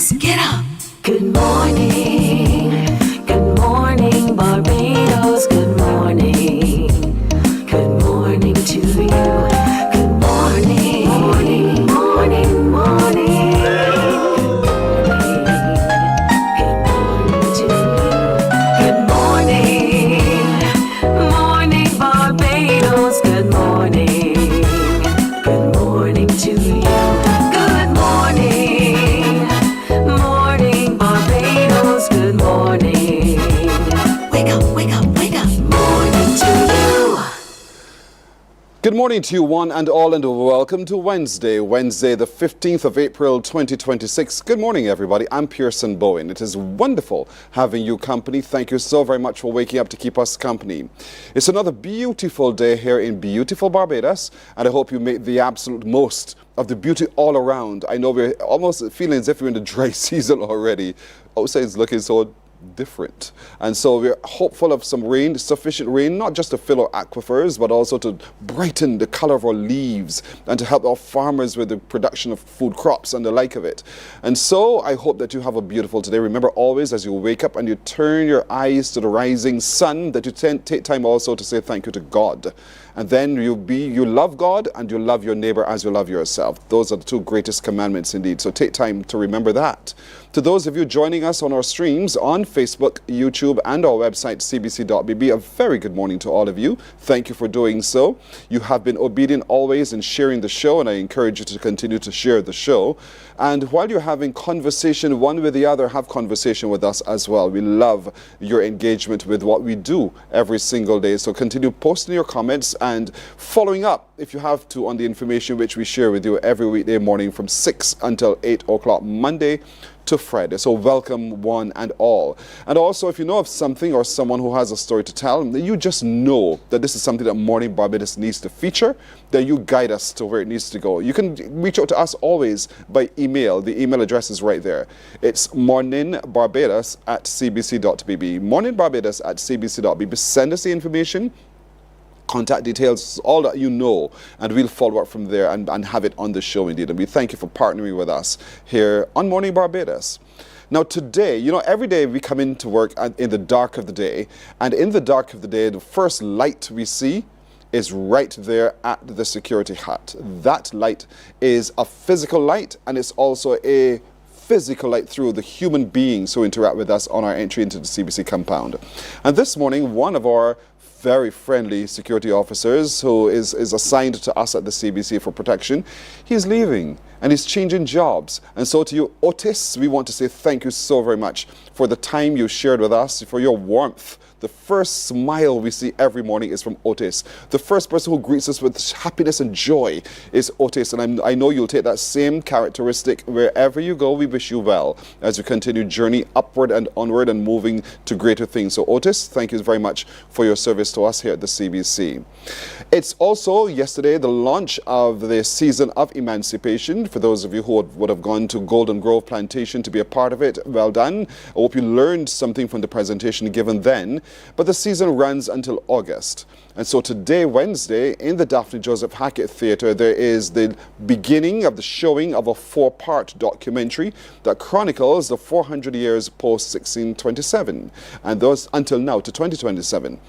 Barbados, get up. Good morning. Good morning, Barbados. Good morning. Good morning to you. Good morning. Morning, morning, morning. Good morning to you. Good morning. Morning, Barbados. Good morning. Good morning to you. Good morning. Morning, Barbados. Good morning. Wake up, wake up, wake up. Morning to you. Good morning to you one and all, and welcome to Wednesday the 15th of April 2026. Good morning everybody, I'm Pearson Bowen. It is wonderful having you company. Thank you so very much for waking up to keep us company. It's another beautiful day here in beautiful Barbados, and I hope you make the absolute most of the beauty all around. I know we're almost feeling as if we're in the dry season already. Outside it's looking so different, and so we're hopeful of some rain, sufficient rain, not just to fill our aquifers but also to brighten the color of our leaves and to help our farmers with the production of food crops and the like of it. And so I hope that you have a beautiful today. Remember always, as you wake up and you turn your eyes to the rising sun, that you take time also to say thank you to God. And then you love God and you love your neighbor as you love yourself. Those are the two greatest commandments indeed. So take time to remember that. To those of you joining us on our streams on Facebook, YouTube, and our website, cbc.bb, a very good morning to all of you. Thank you for doing so. You have been obedient always in sharing the show, and I encourage you to continue to share the show. And while you're having conversation one with the other, have conversation with us as well. We love your engagement with what we do every single day. So continue posting your comments and following up, if you have to, on the information which we share with you every weekday morning from 6 until 8 o'clock, Monday to Friday. So welcome one and all. And also, if you know of something or someone who has a story to tell, you just know that this is something that Mornin Barbados needs to feature, then you guide us to where it needs to go. You can reach out to us always by email. The email address is right there. It's morninbarbados@cbc.bb. morninbarbados@cbc.bb. Send us the information, contact details, all that you know, and we'll follow up from there and have it on the show indeed. And we thank you for partnering with us here on Mornin Barbados. Now today, every day we come into work in the dark of the day, and in the dark of the day, the first light we see is right there at the security hut. That light is a physical light, and it's also a physical light through the human beings who interact with us on our entry into the CBC compound. And this morning, one of our very friendly security officers who is assigned to us at the CBC for protection, he's leaving and he's changing jobs. And so to you, Otis, we want to say thank you so very much for the time you shared with us, for your warmth. The first smile we see every morning is from Otis. The first person who greets us with happiness and joy is Otis. And I know you'll take that same characteristic wherever you go. We wish you well as you continue journey upward and onward and moving to greater things. So Otis, thank you very much for your service to us here at the CBC. It's also yesterday the launch of the season of emancipation. For those of you who would have gone to Golden Grove Plantation to be a part of it, well done. I hope you learned something from the presentation given then. But the season runs until August. And so today, Wednesday, in the Daphne Joseph Hackett Theatre, there is the beginning of the showing of a 4-part documentary that chronicles the 400 years post-1627, and those until now to 2027.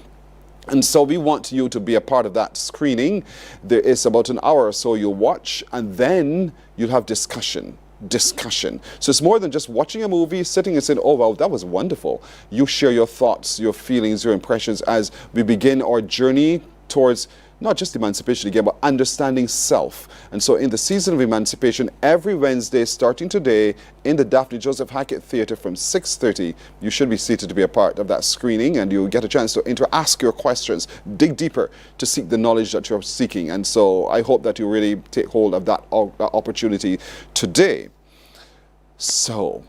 And so we want you to be a part of that screening. There is about an hour or so you'll watch, and then you'll have discussion. So it's more than just watching a movie, sitting and saying, oh, wow, that was wonderful. You share your thoughts, your feelings, your impressions as we begin our journey towards not just emancipation again, but understanding self. And so in the season of emancipation, every Wednesday, starting today, in the Daphne Joseph Hackett Theatre from 6:30, you should be seated to be a part of that screening, and you'll get a chance to ask your questions, dig deeper to seek the knowledge that you're seeking. And so I hope that you really take hold of that opportunity today. So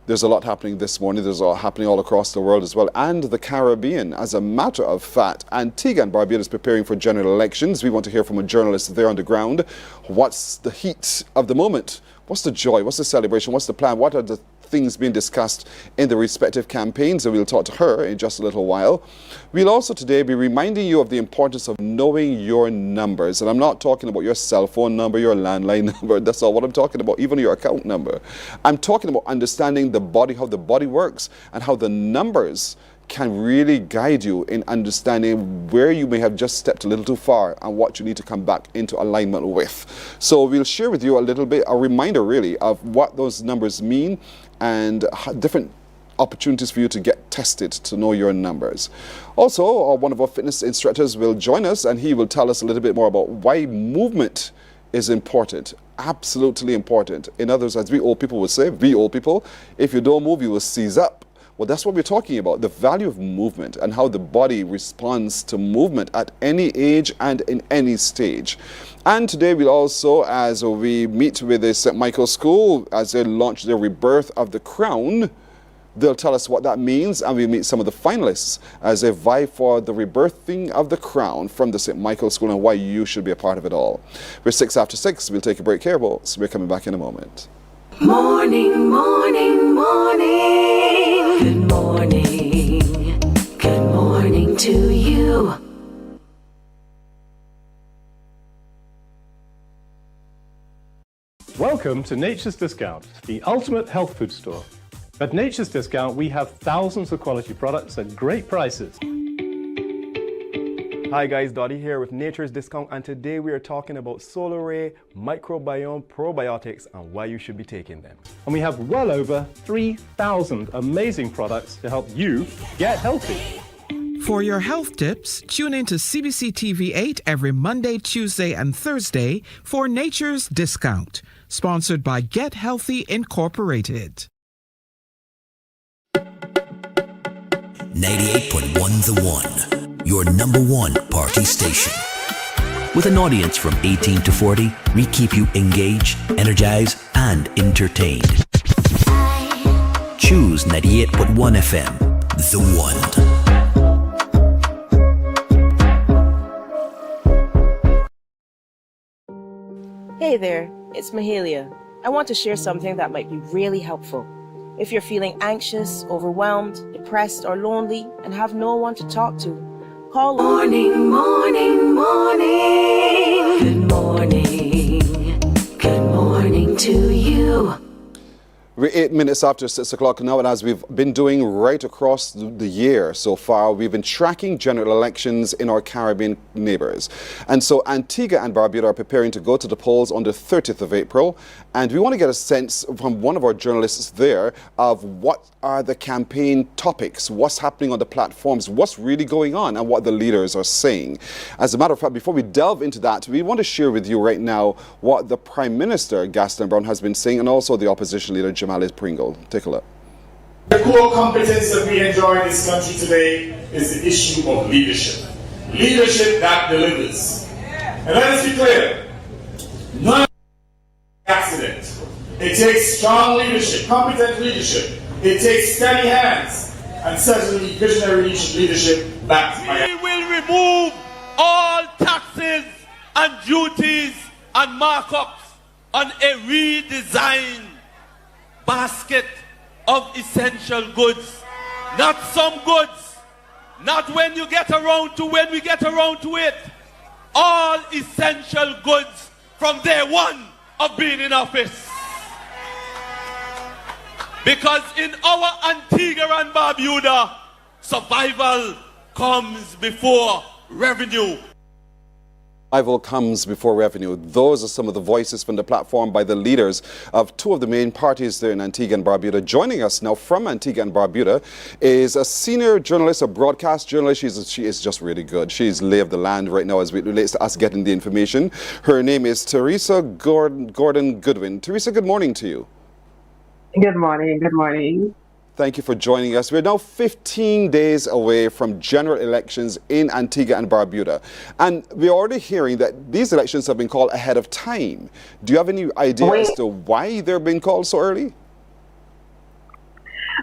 there's a lot happening this morning. There's a lot happening all across the world as well, and the Caribbean. As a matter of fact, Antigua and Barbuda is preparing for general elections. We want to hear from a journalist there on the ground. What's the heat of the moment? What's the joy? What's the celebration? What's the plan? What are the things being discussed in the respective campaigns, and we'll talk to her in just a little while. We'll also today be reminding you of the importance of knowing your numbers. And I'm not talking about your cell phone number, your landline number. That's not what I'm talking about, even your account number. I'm talking about understanding the body, how the body works, and how the numbers can really guide you in understanding where you may have just stepped a little too far and what you need to come back into alignment with. So we'll share with you a little bit, a reminder really, of what those numbers mean and different opportunities for you to get tested to know your numbers. Also, one of our fitness instructors will join us, and he will tell us a little bit more about why movement is important, absolutely important. In other words, as we old people would say, we old people, if you don't move, you will seize up. Well, that's what we're talking about, the value of movement and how the body responds to movement at any age and in any stage. And today we'll also, as we meet with the St. Michael School, as they launch their Rebirth of the Crown, they'll tell us what that means, and we'll meet some of the finalists as they vie for the rebirthing of the crown from the St. Michael School and why you should be a part of it all. We're 6 after 6. We'll take a break here, so we're coming back in a moment. Morning, morning, morning. Good morning. Good morning to you. Welcome to Nature's Discount, the ultimate health food store. At Nature's Discount, we have thousands of quality products at great prices. Hi guys, Dottie here with Nature's Discount, and today we are talking about Solar Ray, microbiome, probiotics, and why you should be taking them. And we have well over 3,000 amazing products to help you get healthy. For your health tips, tune in to CBC TV 8 every Monday, Tuesday, and Thursday for Nature's Discount, sponsored by Get Healthy Incorporated. 98.1 The One, your number one party station. With an audience from 18 to 40, we keep you engaged, energized, and entertained. Choose 98.1 FM, The One. Hey there, it's Mahalia. I want to share something that might be really helpful. If you're feeling anxious, overwhelmed, depressed, or lonely and have no one to talk to, call Morning, morning, morning. Good morning. Good morning to you. We're 8 minutes after 6 o'clock now, and as we've been doing right across the year so far, we've been tracking general elections in our Caribbean neighbours. And so Antigua and Barbuda are preparing to go to the polls on the 30th of April, and we want to get a sense from one of our journalists there of what are the campaign topics, what's happening on the platforms, what's really going on, and what the leaders are saying. As a matter of fact, before we delve into that, we want to share with you right now what the Prime Minister, Gaston Brown, has been saying, and also the opposition leader, Jamalis Pringle. Take a look. The core competence that we enjoy in this country today is the issue of leadership. Leadership that delivers. And let us be clear, none of it is an accident. It takes strong leadership, competent leadership. It takes steady hands and certainly visionary leadership backed by. We will remove all taxes and duties and markups on a redesigned basket of essential goods. Not some goods, not when you get around to when we get around to it. All essential goods from day one of being in office. Because in our Antigua and Barbuda, survival comes before revenue. Survival comes before revenue. Those are some of the voices from the platform by the leaders of two of the main parties there in Antigua and Barbuda. Joining us now from Antigua and Barbuda is a senior journalist, a broadcast journalist. She is just really good. She's lay of the land right now as it relates to us getting the information. Her name is Teresa Gordon Goodwin. Teresa, good morning to you. Good morning. Good morning. Thank you for joining us. We're now 15 days away from general elections in Antigua and Barbuda. And we're already hearing that these elections have been called ahead of time. Do you have any idea as to why they're being called so early?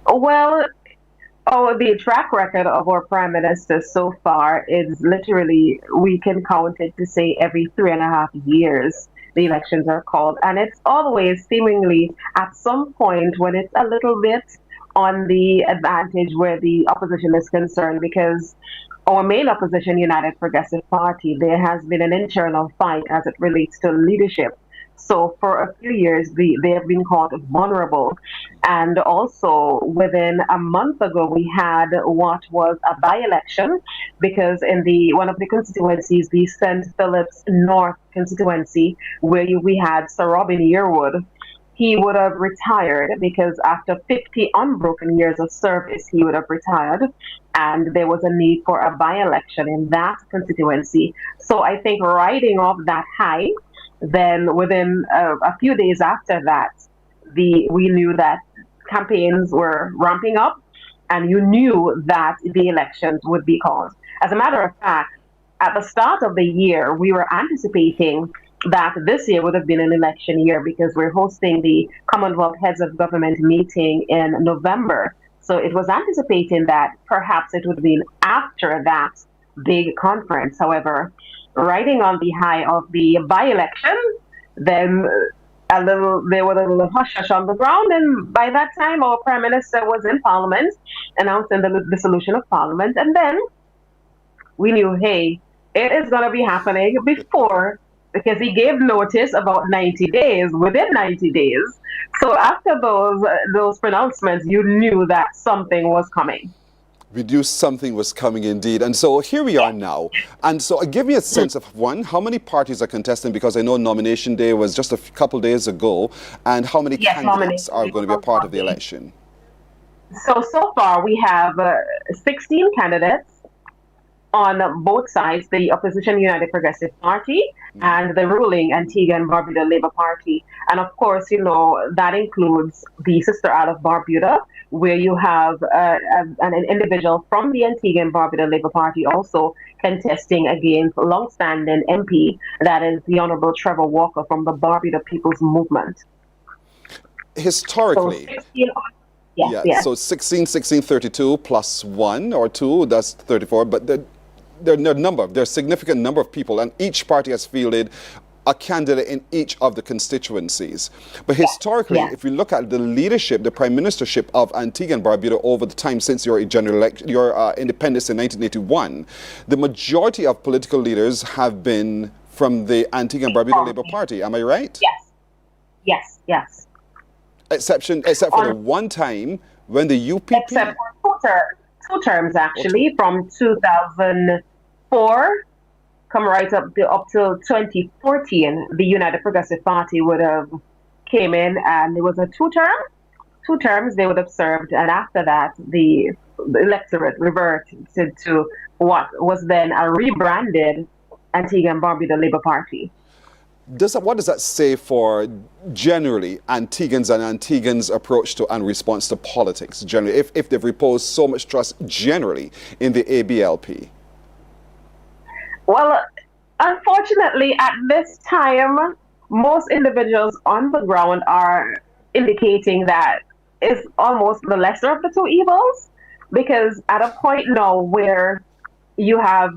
Well, the track record of our Prime Minister so far is literally, we can count it to say every 3.5 years. the elections are called. And it's always seemingly at some point when it's a little bit on the advantage where the opposition is concerned, because our main opposition, United Progressive Party, there has been an internal fight as it relates to leadership. So for a few years, they have been called vulnerable. And also within a month ago, we had what was a by-election, because in one of the constituencies, the St. Philip's North constituency, where we had Sir Robin Yearwood, he would have retired because after 50 unbroken years of service, he would have retired. And there was a need for a by-election in that constituency. So I think riding off that high, then within a few days after that, we knew that campaigns were ramping up, and you knew that the elections would be called. As a matter of fact, at the start of the year, we were anticipating that this year would have been an election year because we're hosting the Commonwealth Heads of Government meeting in November. So it was anticipating that perhaps it would have been after that big conference. However, riding on the high of the by-election, then there was a little hush-hush on the ground, and by that time our Prime Minister was in Parliament announcing the dissolution of Parliament, and then we knew, hey, it is going to be happening before, because he gave notice about 90 days, within 90 days. So after those pronouncements, you knew that something was coming. We knew something was coming indeed. And so here we are now. And so give me a sense of, one, how many parties are contesting? Because I know nomination day was just a couple days ago. And how many candidates are going to be a part of the election? So far we have 16 candidates on both sides, the opposition United Progressive Party and the ruling Antigua and Barbuda Labour Party. And of course, that includes the sister Isle of Barbuda, where you have an individual from the Antigua and Barbuda Labour Party also contesting against long-standing MP, that is the Honourable Trevor Walker from the Barbuda People's Movement. Historically, so 16, 32 plus 1 or 2, that's 34, but there are a significant number of people, and each party has fielded a candidate in each of the constituencies. But historically, if you look at the leadership, the prime ministership of Antigua and Barbuda over the time since your independence in 1981, the majority of political leaders have been from the Antigua and Barbuda Labour Party. Am I right? Yes. Except for the one time when the UPP... Except for two terms, actually, from 2004... come right up till 2014, the United Progressive Party would have came in, and it was a two terms they would have served, and after that the electorate reverted to what was then a rebranded Antigua and Barbuda Labour Party. What does that say for generally Antiguans and Antigans' approach to and response to politics generally, if they've reposed so much trust generally in the ABLP? Well, unfortunately, at this time, most individuals on the ground are indicating that it's almost the lesser of the two evils, because at a point now where you have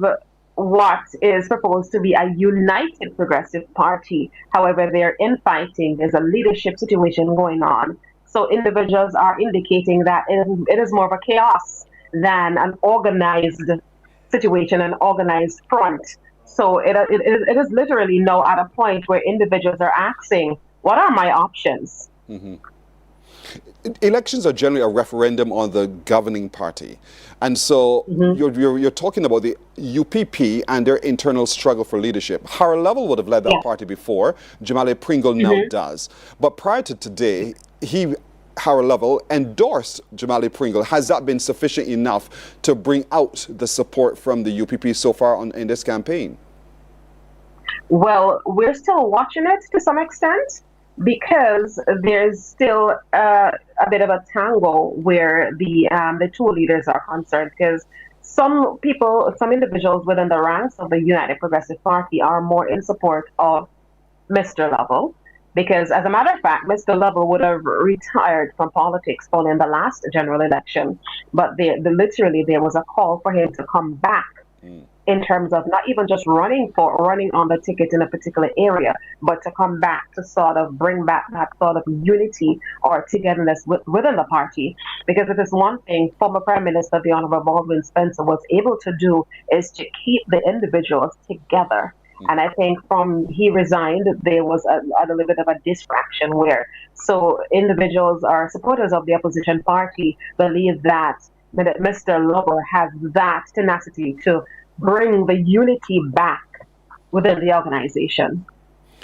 what is proposed to be a united progressive party, however, they're infighting, there's a leadership situation going on. So individuals are indicating that it is more of a chaos than an organized situation, an organized front. So it is literally now at a point where individuals are asking, what are my options? Mm-hmm. Elections are generally a referendum on the governing party. And so you're talking about the UPP and their internal struggle for leadership. Howard Lovell would have led that party before. Jamale Pringle now does. But prior to today, Howard Lovell endorsed Jamale Pringle. Has that been sufficient enough to bring out the support from the UPP so far in this campaign? Well, we're still watching it to some extent, because there's still a bit of a tangle where the two leaders are concerned, because some individuals within the ranks of the United Progressive Party are more in support of Mr. Lovell, because as a matter of fact, Mr. Lovell would have retired from politics following the last general election, but literally there was a call for him to come back in terms of not even just running on the ticket in a particular area, but to come back to sort of bring back that sort of unity or togetherness within the party. Because it is one thing former Prime Minister, the Honorable Baldwin Spencer, was able to do is to keep the individuals together. And I think from he resigned, there was a little bit of a distraction where so individuals or supporters of the opposition party believe that Mr. Lover has that tenacity to bring the unity back within the organization.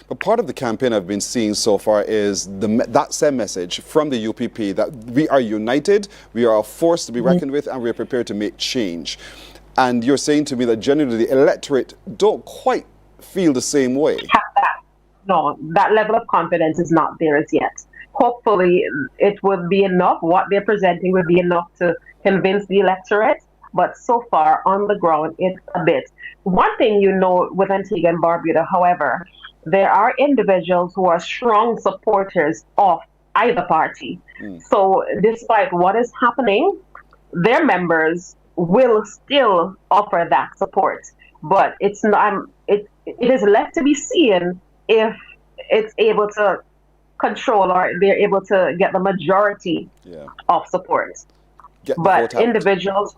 But part of the campaign I've been seeing so far is that same message from the UPP that we are united, we are a force to be reckoned with, and we are prepared to make change. And you're saying to me that generally the electorate don't quite feel the same way. No, that level of confidence is not there as yet. Hopefully it would be enough, what they're presenting would be enough to convince the electorate. But so far on the ground, it's a bit. One thing you know with Antigua and Barbuda, however, there are individuals who are strong supporters of either party. So despite what is happening, their members will still offer that support. But it's not. It is left to be seen if it's able to control or they're able to get the majority of support. But individuals.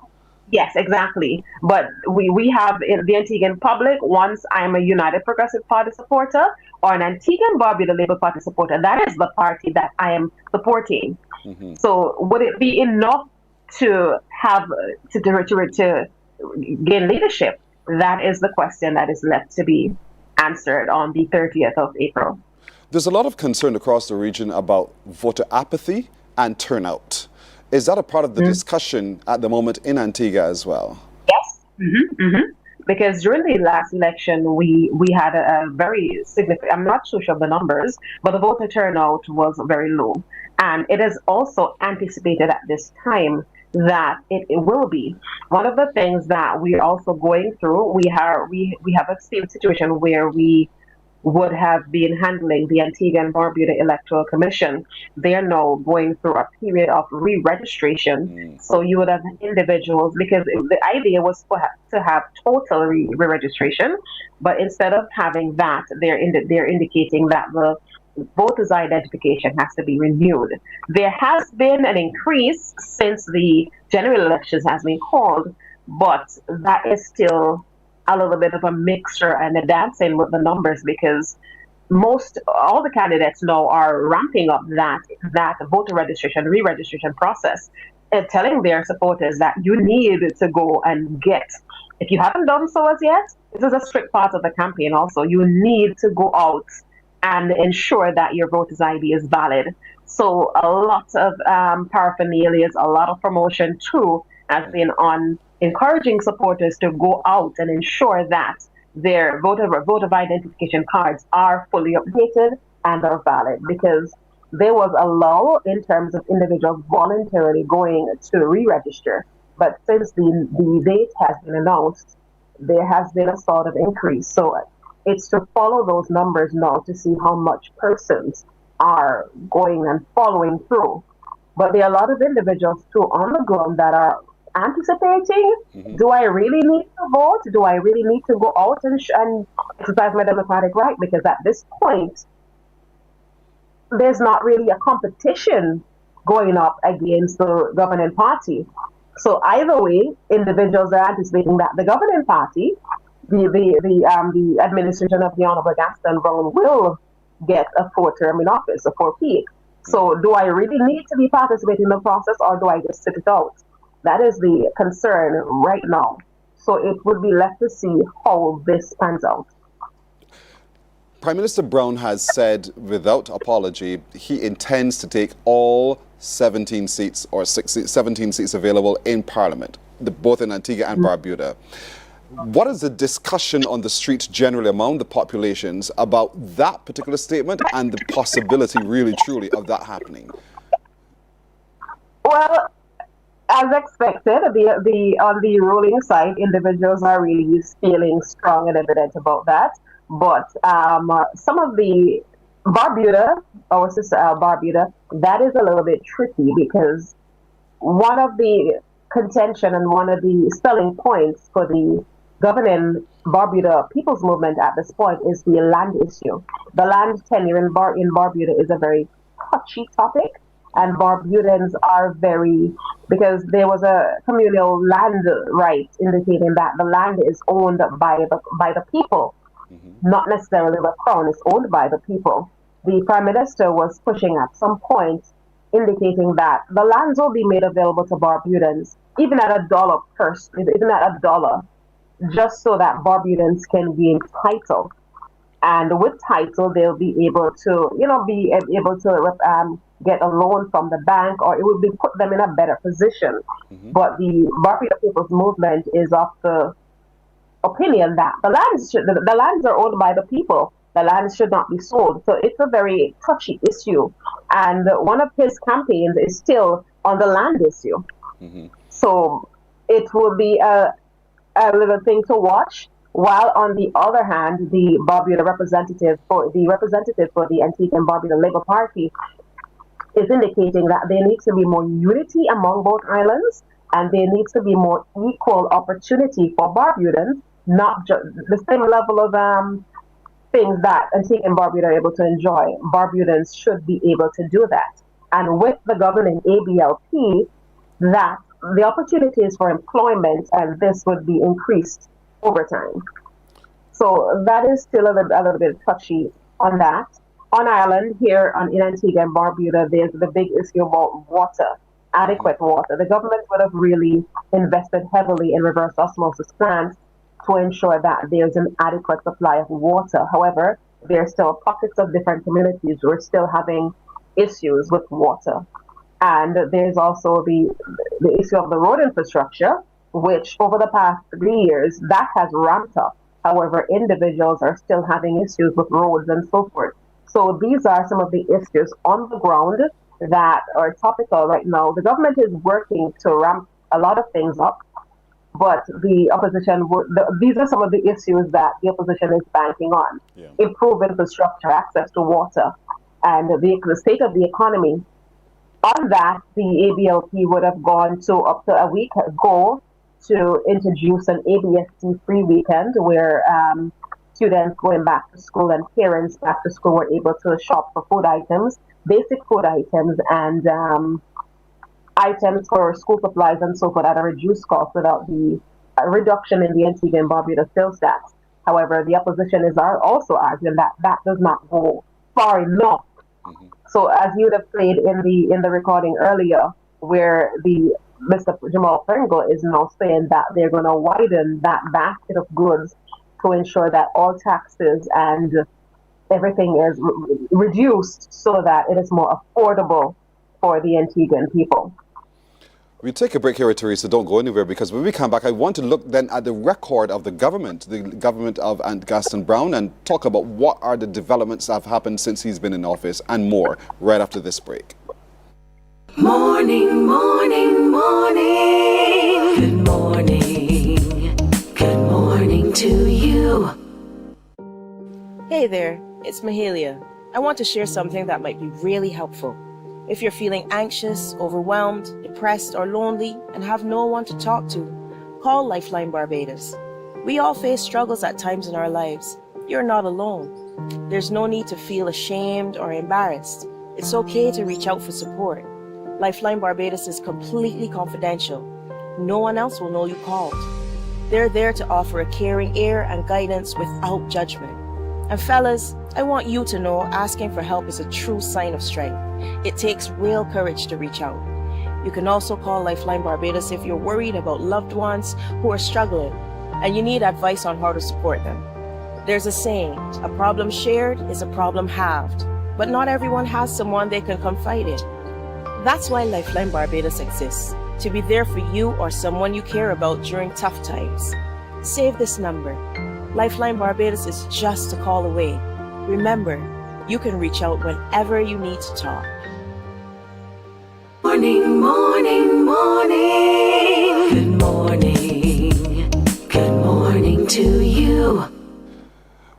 Yes, exactly. But we have in the Antiguan public, once I'm a United Progressive Party supporter or an Antigua and Barbuda Labour Party supporter, that is the party that I am supporting. So would it be enough to have to gain leadership? That is the question that is left to be answered on the 30th of April. There's a lot of concern across the region about voter apathy and turnout. Is that a part of the discussion at the moment in Antigua as well? Yes. Because during the last election, we had a very significant, I'm not so sure of the numbers, but the voter turnout was very low. And it is also anticipated at this time that it will be. One of the things that we're also going through, we have a same situation where we would have been handling the Antigua and Barbuda Electoral Commission. They are now going through a period of re-registration. So you would have individuals, because the idea was to have total re-registration, but instead of having that, they're indicating that the voter's identification has to be renewed. There has been an increase since the general elections has been called, but that is still a little bit of a mixture and a dancing with the numbers, because all the candidates now are ramping up that voter registration, re-registration process, and telling their supporters that you need to go and get. If you haven't done so as yet, this is a strict part of the campaign also. You need to go out and ensure that your voter's ID is valid. So a lot of paraphernalia, a lot of promotion too has been on encouraging supporters to go out and ensure that their voter identification cards are fully updated and are valid, because there was a lull in terms of individuals voluntarily going to re-register. But since the date has been announced, there has been a sort of increase. So it's to follow those numbers now to see how much persons are going and following through. But there are a lot of individuals too on the ground that are anticipating, do I really need to vote? Do I really need to go out and exercise my democratic right? Because at this point, there's not really a competition going up against the governing party. So either way, individuals are anticipating that the governing party, the administration of the Honorable Gaston Brown, will get a 4-term in office, a 4-peak. So do I really need to be participating in the process, or do I just sit it out? That is the concern right now. So it would be left to see how this pans out. Prime Minister Brown has said without apology he intends to take all 17 seats or 17 seats available in Parliament, both in Antigua and Barbuda. What is the discussion on the streets generally among the populations about that particular statement and the possibility really truly of that happening? Well, as expected, on the ruling side, individuals are really feeling strong and evident about that. But some of the Barbuda, our sister Barbuda, that is a little bit tricky, because one of the contention and one of the selling points for the governing Barbuda People's Movement at this point is the land issue. The land tenure in Barbuda is a very touchy topic, and Barbudans are very, because there was a communal land right indicating that the land is owned by the people, not necessarily the crown. Is owned by the people. The Prime Minister was pushing at some point, indicating that the lands will be made available to Barbudans, even at $1 even at $1, just so that Barbudans can gain title. And with title, they'll be able to, get a loan from the bank, or it would be put them in a better position. But the Barbuda People's Movement is of the opinion that the lands are owned by the people. The lands should not be sold. So it's a very touchy issue. And one of his campaigns is still on the land issue. So it will be a little thing to watch. While on the other hand, the Barbuda representative for the Antigua and Barbuda Labour Party is indicating that there needs to be more unity among both islands, and there needs to be more equal opportunity for Barbudans, not just the same level of things that Antigua and Barbuda are able to enjoy. Barbudans should be able to do that. And with the governing ABLP, that the opportunities for employment and this would be increased over time. So that is still a little bit touchy on that. On Ireland, here in Antigua and Barbuda, there's the big issue about water, adequate water. The government would have really invested heavily in reverse osmosis plants to ensure that there's an adequate supply of water. However, there are still pockets of different communities who are still having issues with water. And there's also the issue of the road infrastructure, which over the past 3 years, that has ramped up. However, individuals are still having issues with roads and so forth. So these are some of the issues on the ground that are topical right now. The government is working to ramp a lot of things up, but the opposition, these are some of the issues that the opposition is banking on. Improve infrastructure, access to water, and the state of the economy. On that, the ABLP would have gone to up to a week ago to introduce an ABST-free weekend where students going back to school and parents back to school were able to shop for food items, basic food items, and items for school supplies and so forth at a reduced cost without the reduction in the Antigua and Barbuda sales tax. However, the opposition is also arguing that that does not go far enough. So as you would have played in the recording earlier, where the Mr. Jamal Pringle is now saying that they're going to widen that basket of goods to ensure that all taxes and everything is reduced so that it is more affordable for the Antiguan people. We take a break here, Teresa. Don't go anywhere, because when we come back, I want to look then at the record of the government of Gaston Brown, and talk about what are the developments that have happened since he's been in office and more right after this break. Morning, morning, morning. Good morning. Good morning to you. Hey there, it's Mahalia. I want to share something that might be really helpful. If you're feeling anxious, overwhelmed, depressed, or lonely, and have no one to talk to, call Lifeline Barbados. We all face struggles at times in our lives. You're not alone. There's no need to feel ashamed or embarrassed. It's okay to reach out for support. Lifeline Barbados is completely confidential. No one else will know you called. They're there to offer a caring ear and guidance without judgment. And fellas, I want you to know asking for help is a true sign of strength. It takes real courage to reach out. You can also call Lifeline Barbados if you're worried about loved ones who are struggling and you need advice on how to support them. There's a saying, a problem shared is a problem halved, but not everyone has someone they can confide in. That's why Lifeline Barbados exists, to be there for you or someone you care about during tough times. Save this number. Lifeline Barbados is just a call away. Remember, you can reach out whenever you need to talk. Morning, morning, morning. Good morning. Good morning to you.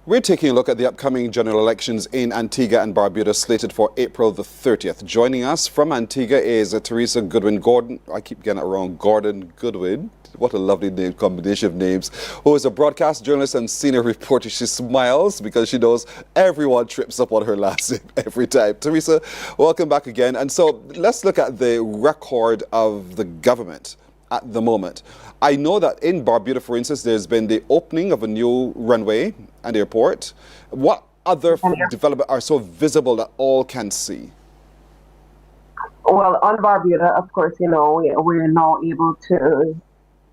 We're taking a look at the upcoming general elections in Antigua and Barbuda, slated for April the 30th. Joining us from Antigua is Teresa Goodwin Gordon. I keep getting it wrong. Gordon Goodwin. What a lovely name, combination of names. Who is a broadcast journalist and senior reporter. She smiles because she knows everyone trips up on her last name every time. Teresa, welcome back again. And so let's look at the record of the government at the moment. I know that in Barbuda, for instance, there's been the opening of a new runway and airport. What other developments are so visible that all can see? Well, on Barbuda, of course, we're now able to,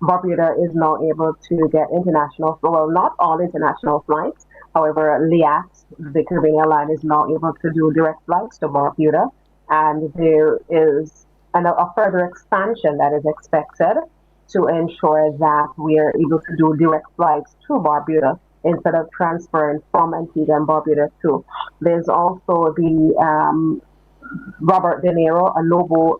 Barbuda is now able to get international, well, not all international flights. However, LIAT, the Caribbean airline, is now able to do direct flights to Barbuda. And there is a further expansion that is expected to ensure that we are able to do direct flights to Barbuda instead of transferring from Antigua and Barbuda too. There's also the Robert De Niro, a Noble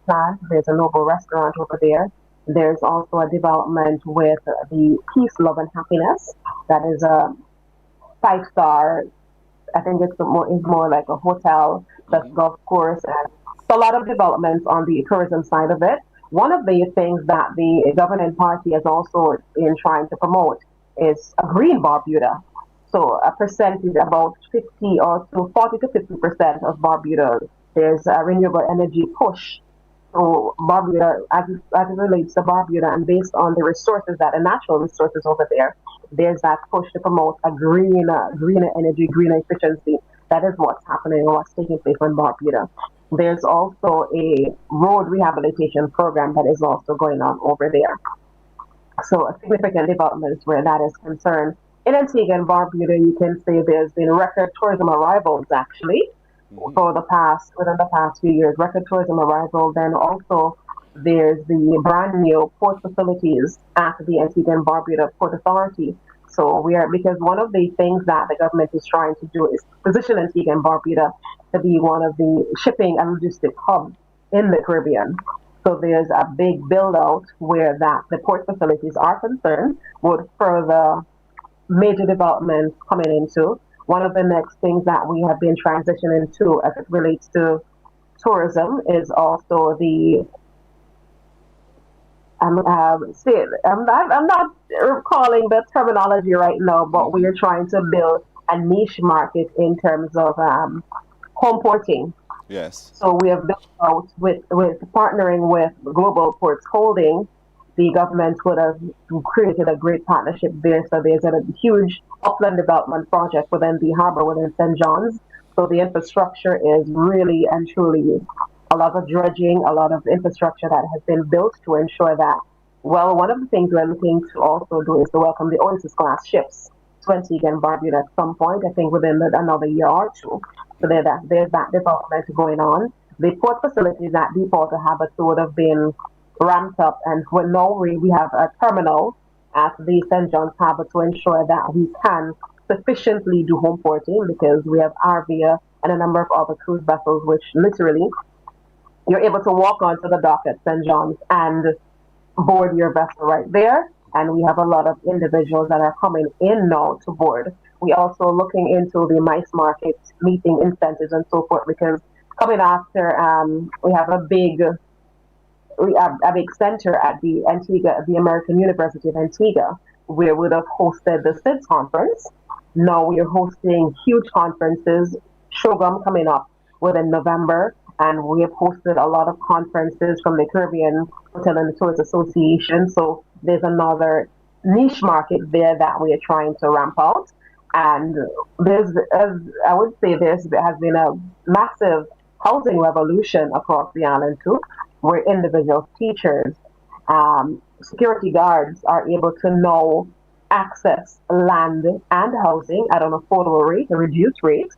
plant. There's a Noble restaurant over there. There's also a development with the Peace, Love and Happiness. That is a 5-star. I think it's more like a hotel, that's golf course, and so a lot of developments on the tourism side of it. One of the things that the governing party has also been trying to promote is a green Barbuda. So a percentage, about 40 to 50% of Barbuda, there's a renewable energy push. So Barbuda, as it relates to Barbuda, and based on the resources, the natural resources over there, there's that push to promote a greener energy, greener efficiency. That is what's happening and what's taking place in Barbuda. There's also a road rehabilitation program that is also going on over there. So a significant development where that is concerned. In Antigua and Barbuda, you can say there's been record tourism arrivals actually within the past few years. Record tourism arrival. Then also there's the brand new port facilities at the Antigua and Barbuda Port Authority. So because one of the things that the government is trying to do is position Antigua and Barbuda to be one of the shipping and logistic hubs in the Caribbean. So there's a big build out where the port facilities are concerned with further major developments coming into. One of the next things that we have been transitioning to as it relates to tourism is also the I'm not recalling the terminology right now, but we are trying to build a niche market in terms of home porting. Yes. So we have built out with partnering with Global Ports Holding. The government would have created a great partnership there. So there's a huge upland development project within the harbor within St. John's. So the infrastructure is really and truly a lot of dredging, a lot of infrastructure that has been built to ensure that. Well, one of the things we're looking to also do is to welcome the Oasis class ships to Antigua and Barbuda at some point, I think within another year or two. So there's that development going on. The port facilities at Deepwater Harbour would have been ramped up, and now we have a terminal at the St. John's Harbour to ensure that we can sufficiently do home porting, because we have Arvia and a number of other cruise vessels which literally you're able to walk onto the dock at St. John's and board your vessel right there. And we have a lot of individuals that are coming in now to board. We also looking into the MICE market, meeting incentives and so forth, because coming after, we have a big center at the Antigua, the American University of Antigua, where we would have hosted the SIDS conference. Now we are hosting huge conferences, Shogam coming up within November, and we have hosted a lot of conferences from the Caribbean Hotel and Tourist Association. So there's another niche market there that we are trying to ramp out. And there has been a massive housing revolution across the island too, where individual teachers, security guards are able to now access land and housing at an affordable rate, a reduced rate.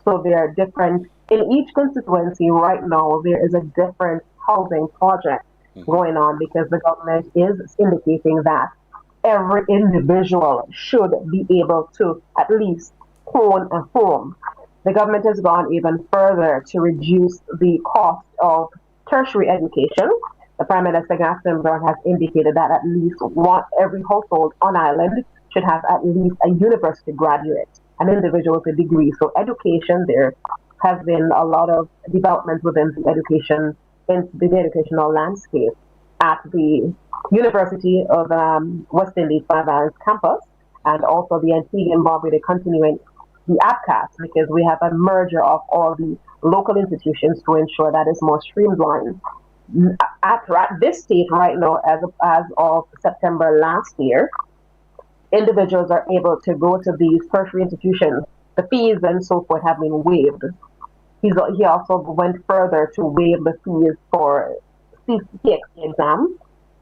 So there are different, in each constituency right now, there is a different housing project going on, because the government is indicating that every individual should be able to at least own a home. The government has gone even further to reduce the cost of tertiary education. The Prime Minister Gaston Brown has indicated that at least every household on island should have at least a university graduate, an individual with a degree. So education, there has been a lot of development within the educational landscape. at the University of West Indies Barbados campus, and also the Antigua and Barbuda continuing the APCAS, because we have a merger of all the local institutions to ensure that is more streamlined. At this stage right now, as of September last year, individuals are able to go to these tertiary institutions. The fees and so forth have been waived. He also went further to waive the fees for CXC exams.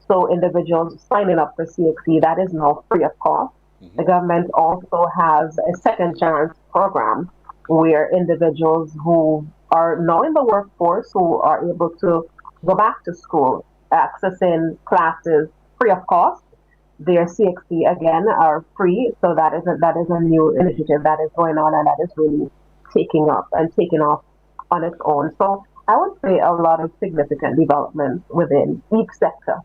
So individuals signing up for CXC, that is now free of cost. The government also has a second chance program where individuals who are now in the workforce, who are able to go back to school, accessing classes free of cost. Their CXC again are free, so that is a new initiative that is going on, and that is really taking off on its own. So I would say a lot of significant developments within each sector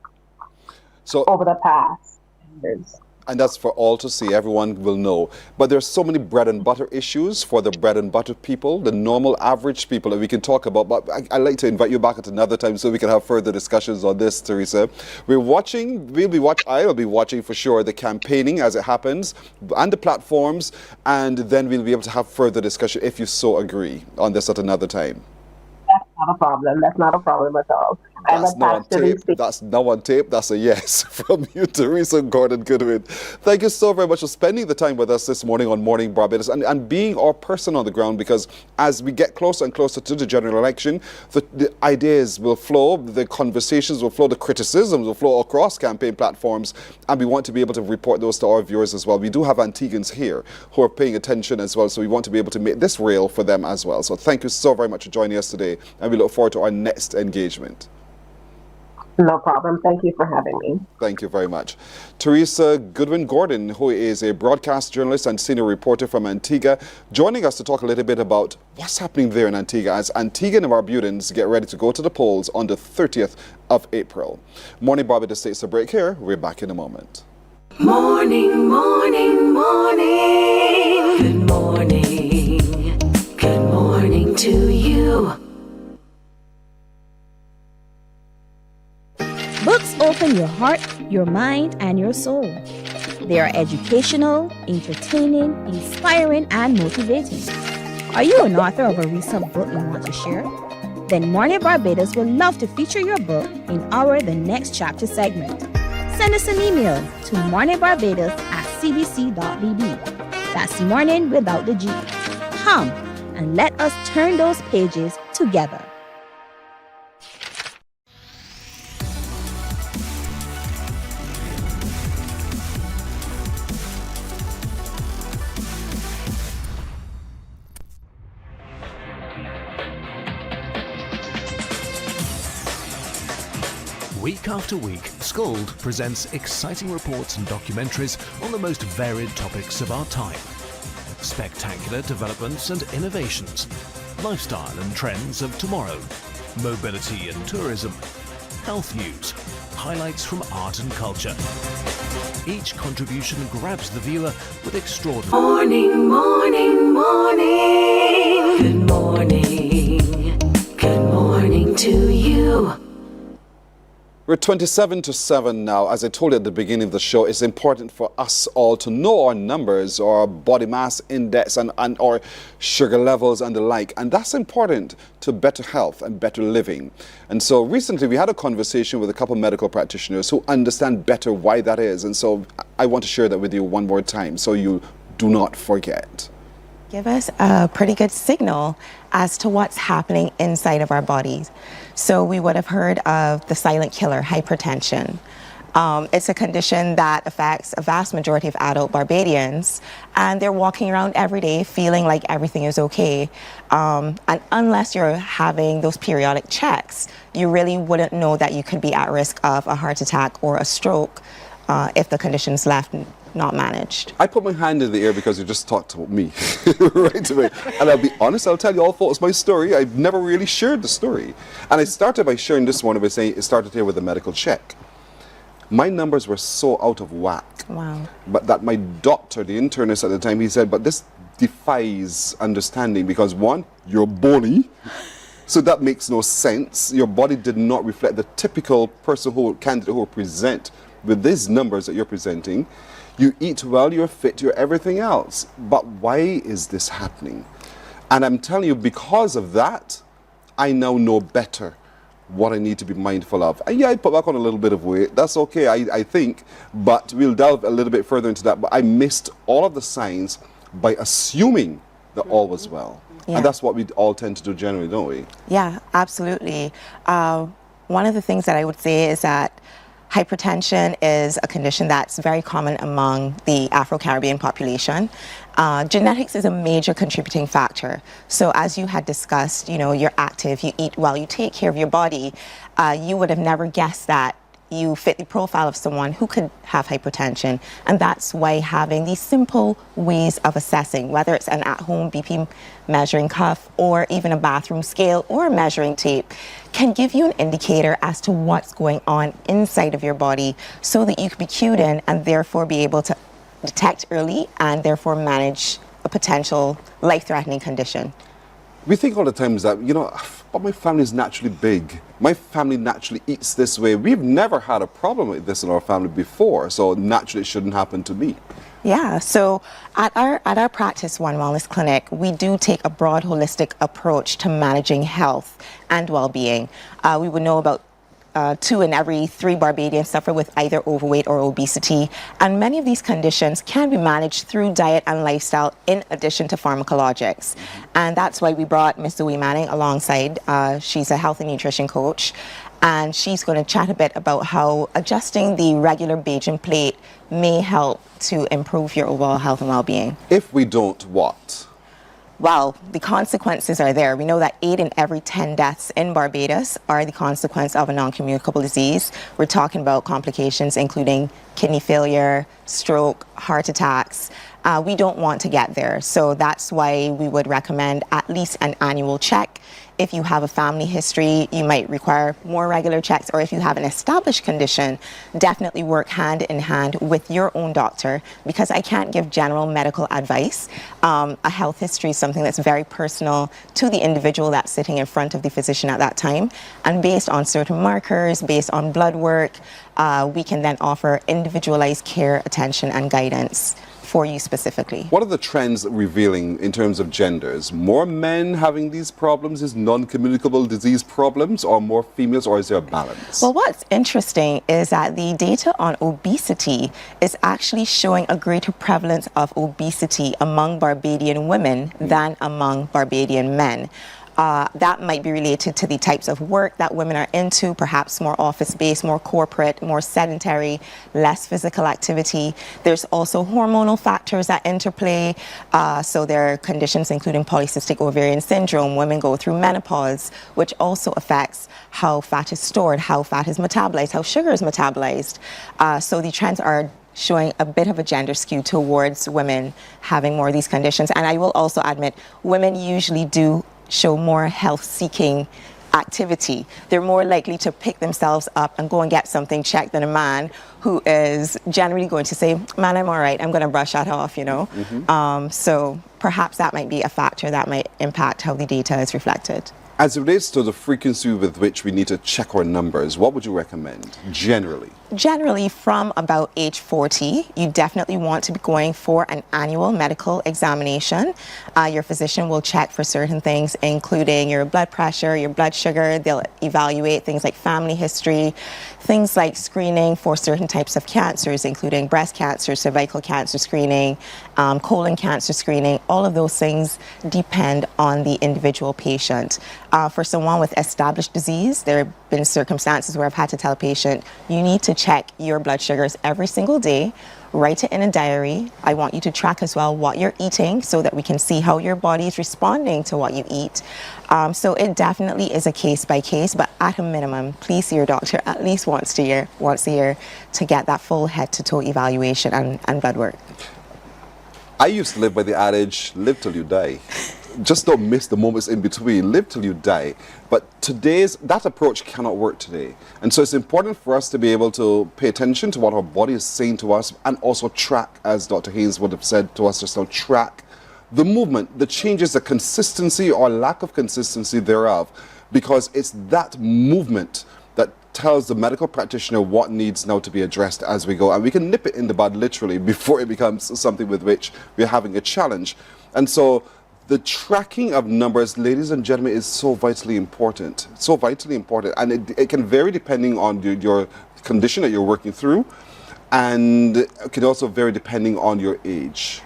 over the past years. And that's for all to see, everyone will know. But there's so many bread and butter issues for the bread and butter people, the normal average people that we can talk about. But I'd like to invite you back at another time so we can have further discussions on this, Teresa. I'll be watching for sure the campaigning as it happens and the platforms, and then we'll be able to have further discussion if you so agree on this at another time. That's not a problem. That's not a problem at all. That's not on tape. That's now on tape. That's a yes from you, Teresa Gordon Goodwin. Thank you so very much for spending the time with us this morning on Morning Barbados and being our person on the ground, because as we get closer and closer to the general election, the ideas will flow, the conversations will flow, the criticisms will flow across campaign platforms, and we want to be able to report those to our viewers as well. We do have Antiguans here who are paying attention as well, so we want to be able to make this real for them as well. So thank you so very much for joining us today, and we look forward to our next engagement. No problem. Thank you for having me. Thank you very much. Teresa Goodwin Gordon, who is a broadcast journalist and senior reporter from Antigua, joining us to talk a little bit about what's happening there in Antigua as Antigua and Barbudans get ready to go to the polls on the 30th of April. Morning Barbados takes a break here. We're back in a moment. Morning, morning, morning. Good morning. Good morning to you. Books open your heart, your mind, and your soul. They are educational, entertaining, inspiring, and motivating. Are you an author of a recent book you want to share? Then Mornin Barbados would love to feature your book in our The Next Chapter segment. Send us an email to morninbarbados@cbc.bb. That's morning without the G. Come and let us turn those pages together. Week after week, Scold presents exciting reports and documentaries on the most varied topics of our time. Spectacular developments and innovations, lifestyle and trends of tomorrow, mobility and tourism, health news, highlights from art and culture. Each contribution grabs the viewer with extraordinary... Morning, morning, morning. Good morning. Good morning to you. We're 27 to 7 now. As I told you at the beginning of the show, it's important for us all to know our numbers, our body mass index, and our sugar levels and the like. And that's important to better health and better living. And so recently we had a conversation with a couple of medical practitioners who understand better why that is. And so I want to share that with you one more time so you do not forget. Give us a pretty good signal as to what's happening inside of our bodies. So we would have heard of the silent killer, hypertension. It's a condition that affects a vast majority of adult Barbadians, and they're walking around every day feeling like everything is okay. And unless you're having those periodic checks, you really wouldn't know that you could be at risk of a heart attack or a stroke if the condition's left not managed. I put my hand in the air because you just talked to me right away. And I'll be honest, I'll tell you all folks my story. I've never really shared the story. And I started by sharing this morning by saying it started here with a medical check. My numbers were so out of whack. Wow. But that my doctor, the internist at the time, he said, but this defies understanding because one, you're bony. So that makes no sense. Your body did not reflect the typical person candidate who will present with these numbers that you're presenting. You eat well, you're fit, you're everything else. But why is this happening? And I'm telling you, because of that, I now know better what I need to be mindful of. And yeah, I put back on a little bit of weight. That's okay, I think. But we'll delve a little bit further into that. But I missed all of the signs by assuming that all was well. Yeah. And that's what we all tend to do generally, don't we? Yeah, absolutely. One of the things that I would say is that hypertension is a condition that's very common among the Afro-Caribbean population. Genetics is a major contributing factor. So as you had discussed, you know, you're active, you eat well, you take care of your body. You would have never guessed that you fit the profile of someone who could have hypertension. And that's why having these simple ways of assessing, whether it's an at-home BP measuring cuff or even a bathroom scale or a measuring tape, can give you an indicator as to what's going on inside of your body so that you can be cued in and therefore be able to detect early and therefore manage a potential life-threatening condition. We think all the time is that, you know, but my family is naturally big. My family naturally eats this way. We've never had a problem with this in our family before, so naturally it shouldn't happen to me. Yeah, so at our Practice One Wellness Clinic, we do take a broad holistic approach to managing health and well-being. We would know about 2 in every 3 Barbadians suffer with either overweight or obesity, and many of these conditions can be managed through diet and lifestyle in addition to pharmacologics. And that's why we brought Ms. Zoe Manning alongside. She's a health and nutrition coach, and she's going to chat a bit about how adjusting the regular Bajan plate may help to improve your overall health and well-being. If we don't, what? Well, the consequences are there. We know that 8 in every 10 deaths in Barbados are the consequence of a non-communicable disease. We're talking about complications including kidney failure, stroke, heart attacks. We don't want to get there. So that's why we would recommend at least an annual check. If you have a family history, you might require more regular checks, or if you have an established condition, definitely work hand in hand with your own doctor, because I can't give general medical advice. A health history is something that's very personal to the individual that's sitting in front of the physician at that time. And based on certain markers, based on blood work, we can then offer individualized care, attention, and guidance for you specifically. What are the trends revealing in terms of genders? More men having these problems, these non-communicable disease problems, or more females, or is there a balance? Well, what's interesting is that the data on obesity is actually showing a greater prevalence of obesity among Barbadian women than among Barbadian men. That might be related to the types of work that women are into, perhaps more office-based, more corporate, more sedentary, less physical activity. There's also hormonal factors that interplay. So there are conditions including polycystic ovarian syndrome. Women go through menopause, which also affects how fat is stored, how fat is metabolized, how sugar is metabolized. So the trends are showing a bit of a gender skew towards women having more of these conditions. And I will also admit, women usually do show more health-seeking activity. They're more likely to pick themselves up and go and get something checked than a man who is generally going to say, man, I'm all right, I'm going to brush that off, you know. So perhaps that might be a factor that might impact how the data is reflected. As it relates to the frequency with which we need to check our numbers, what would you recommend generally? Generally, from about age 40, you definitely want to be going for an annual medical examination. Your physician will check for certain things, including your blood pressure, your blood sugar. They'll evaluate things like family history, things like screening for certain types of cancers, including breast cancer, cervical cancer screening, colon cancer screening. All of those things depend on the individual patient. For someone with established disease, there have been circumstances where I've had to tell a patient, you need to check your blood sugars every single day, write it in a diary. I want you to track as well what you're eating so that we can see how your body is responding to what you eat. So it definitely is a case by case, but at a minimum, please see your doctor at least once a year to get that full head to toe evaluation and blood work. I used to live by the adage, live till you die. Just don't miss the moments in between. Live till you die. But that approach cannot work today. And so it's important for us to be able to pay attention to what our body is saying to us and also track, as Dr. Haynes would have said to us just now, track the movement, the changes, the consistency or lack of consistency thereof. because it's that movement that tells the medical practitioner what needs now to be addressed as we go. And we can nip it in the bud literally before it becomes something with which we're having a challenge. And so the tracking of numbers, ladies and gentlemen, is so vitally important. So vitally important. And it can vary depending on your condition that you're working through. And it can also vary depending on your age.